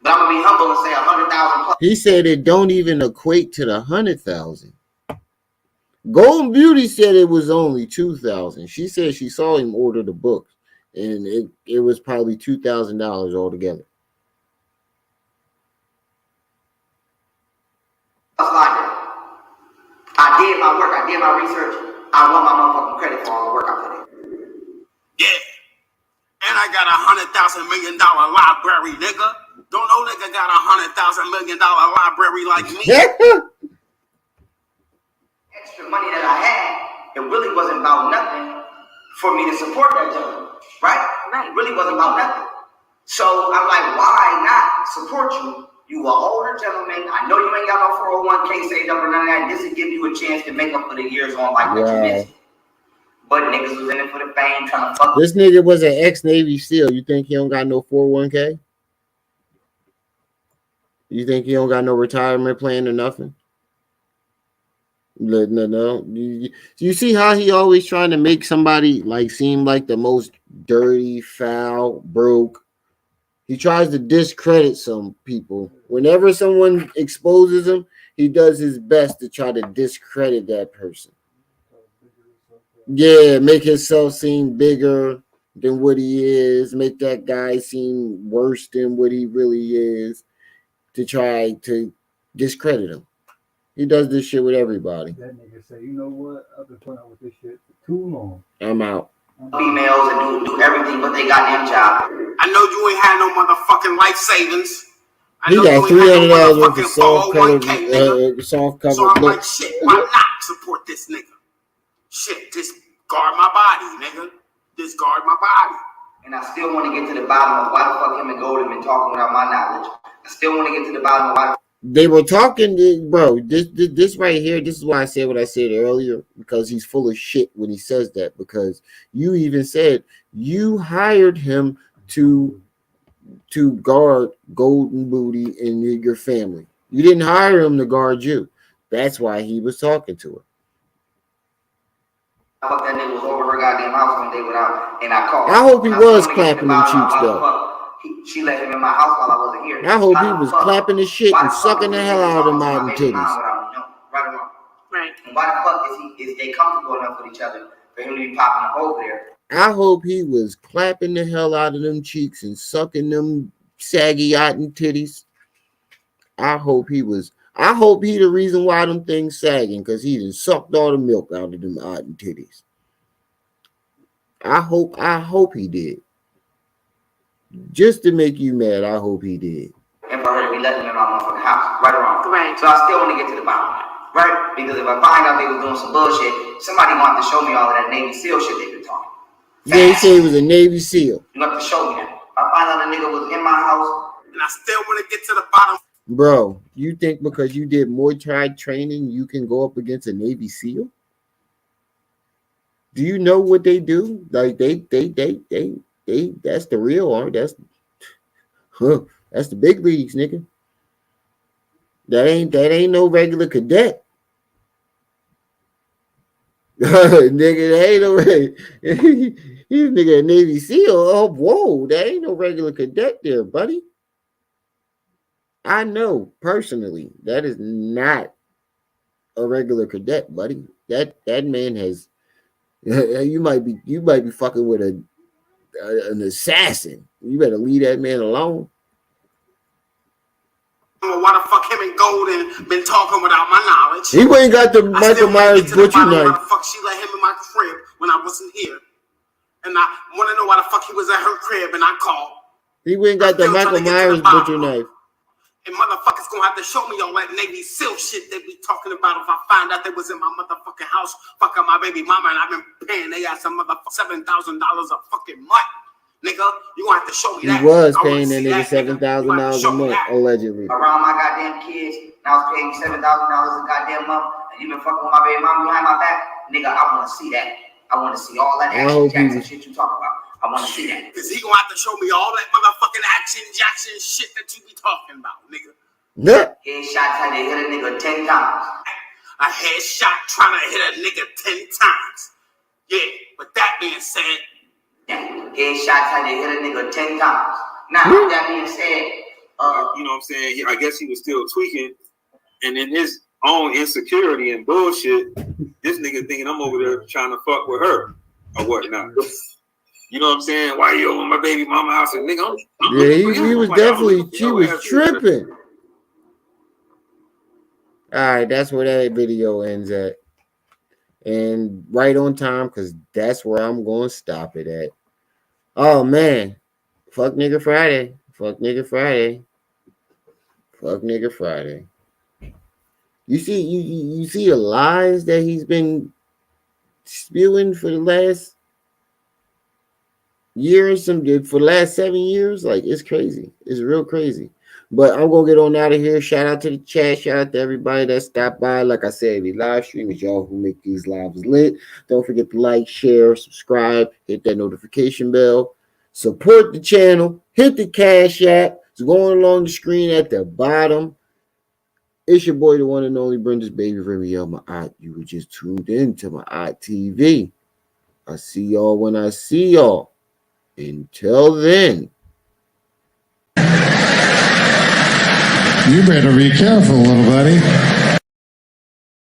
But I'm gonna be humble and say 100,000 plus.
He said it don't even equate to the 100,000. Golden Beauty said it was only 2,000. She said she saw him order the books, and it was probably $2,000 altogether.
Library. I did my work. I did my research. I want my motherfucking credit for all the work I put in.
Yeah. And I got $100,000 million library, nigga. Don't no nigga got $100,000 million library like me.
Extra money that I had, it really wasn't about nothing for me to support that gentleman, right? It really wasn't about nothing. So I'm like, why not support you? You an older gentleman. I know you ain't got no 401k saved up or none of that. This will give you a chance to make up for the years on like what you missed. But niggas was in it for the fame, trying to fuck.
This nigga was an ex-Navy SEAL. You think he don't got no 401k? You think he don't got no retirement plan or nothing? No. You see how he always trying to make somebody like seem like the most dirty, foul, broke. He tries to discredit some people. Whenever someone exposes him, he does his best to try to discredit that person. Yeah, make himself seem bigger than what he is. Make that guy seem worse than what he really is. To try to discredit him. He does this shit with everybody.
That nigga say, you know what? I've been playing with this shit for too long.
I'm out.
Females and do everything but they goddamn job.
I know you ain't had no motherfucking life savings.
He got $300 worth of soft cover.
So I'm like, shit, why not support this nigga? Shit, just guard my body, nigga. Just guard my body.
And I still want to get to the bottom of why the fuck him and Golden been talking without my knowledge. I still want to get to the bottom of why.
They were talking, bro. This right here. This is why I said what I said earlier, because he's full of shit when he says that. Because you even said you hired him to guard Golden Booty and your family. You didn't hire him to guard you. That's why he was talking to her.
Fuck that nigga was over her goddamn house one day without, and I called.
I hope he was clapping them cheeks though.
She let him in my house while I wasn't here.
I hope he was clapping his shit and sucking the hell out of them out titties.
Right or wrong. Right. And why the fuck is they comfortable enough with each other for him to be popping up over there?
I hope he was clapping the hell out of them cheeks and sucking them saggy otten titties. I hope he the reason why them things sagging, because he done sucked all the milk out of them otten titties. I hope he did. Just to make you mad, I hope he did.
And for her to be letting him in my motherfucking house, right or wrong. Right. So I still want to get to the bottom of it, right? Because if I find out they was doing some bullshit, somebody wanted to show me all of that Navy SEAL shit they've been talking.
Yeah, he said he was a Navy SEAL.
You have to show me that. If I find out a nigga was in my house,
and I still want to get to the bottom.
Bro, you think because you did Muay Thai training, you can go up against a Navy SEAL? Do you know what they do? Like they that's the real arm. That's the big leagues, nigga. That ain't no regular cadet. Nigga, that ain't no you nigga a Navy SEAL. Oh, whoa, that ain't no regular cadet there, buddy. I know personally that is not a regular cadet, buddy. That man has you might be fucking with an assassin. You better leave that man alone.
Why the fuck him and Golden been talking without my knowledge?
He ain't got the Michael Myers butcher knife.
Why the fuck she let him in my crib when I wasn't here? And I want to know why the fuck he was at her crib and I called.
He ain't got the Michael Myers butcher knife.
And motherfuckers gonna have to show me all that Navy SEAL shit they be talking about if I find out they was in my motherfucking house fucking my baby mama and I've been paying they ass some $7,000 a fucking month. Nigga, you gonna have to show me that.
He was paying that nigga $7,000 a month, allegedly.
Around my goddamn kids, and I was paying $7,000 a goddamn month, and you been fucking with my baby mama behind my back, nigga, I wanna see that. I want to see all that
I
action
hope
Jackson
he-
shit you talk about. I want to see that.
Cause he gonna have to show me all that motherfucking action Jackson shit that you be talking about, nigga.
Yeah.
Headshot trying to hit a nigga 10 times.
A headshot trying to hit a nigga 10 times. Yeah, but that being said,
Yeah, headshot trying to hit a nigga 10 times. Now, with that being said,
you know what I'm saying? I guess he was still tweaking, and in his own insecurity and bullshit, this nigga thinking I'm over there trying to fuck with her or whatnot. You know what I'm saying? Why you over my baby mama house? And nigga, I'm
Yeah,
looking for
he
you.
was
Like, I'm
definitely,
looking for
she
your
was
ass, nigga.
tripping. All right, that's where that video ends at. And right on time, because that's where I'm going to stop it at. Oh, man. Fuck nigga Friday. Fuck nigga Friday. Fuck nigga Friday. You see the lies that he's been spewing for the last year or something, for the last 7 years? Like, it's crazy. It's real crazy. But I'm going to get on out of here. Shout out to the chat. Shout out to everybody that stopped by. Like I said, we live stream. It's y'all who make these lives lit. Don't forget to like, share, subscribe, hit that notification bell. Support the channel. Hit the Cash App. It's going along the screen at the bottom. It's your boy, the one and only Brenda's Baby Remy, my aunt. You were just tuned in to my aunt TV. I see y'all when I see y'all. Until then.
You better be careful, little buddy.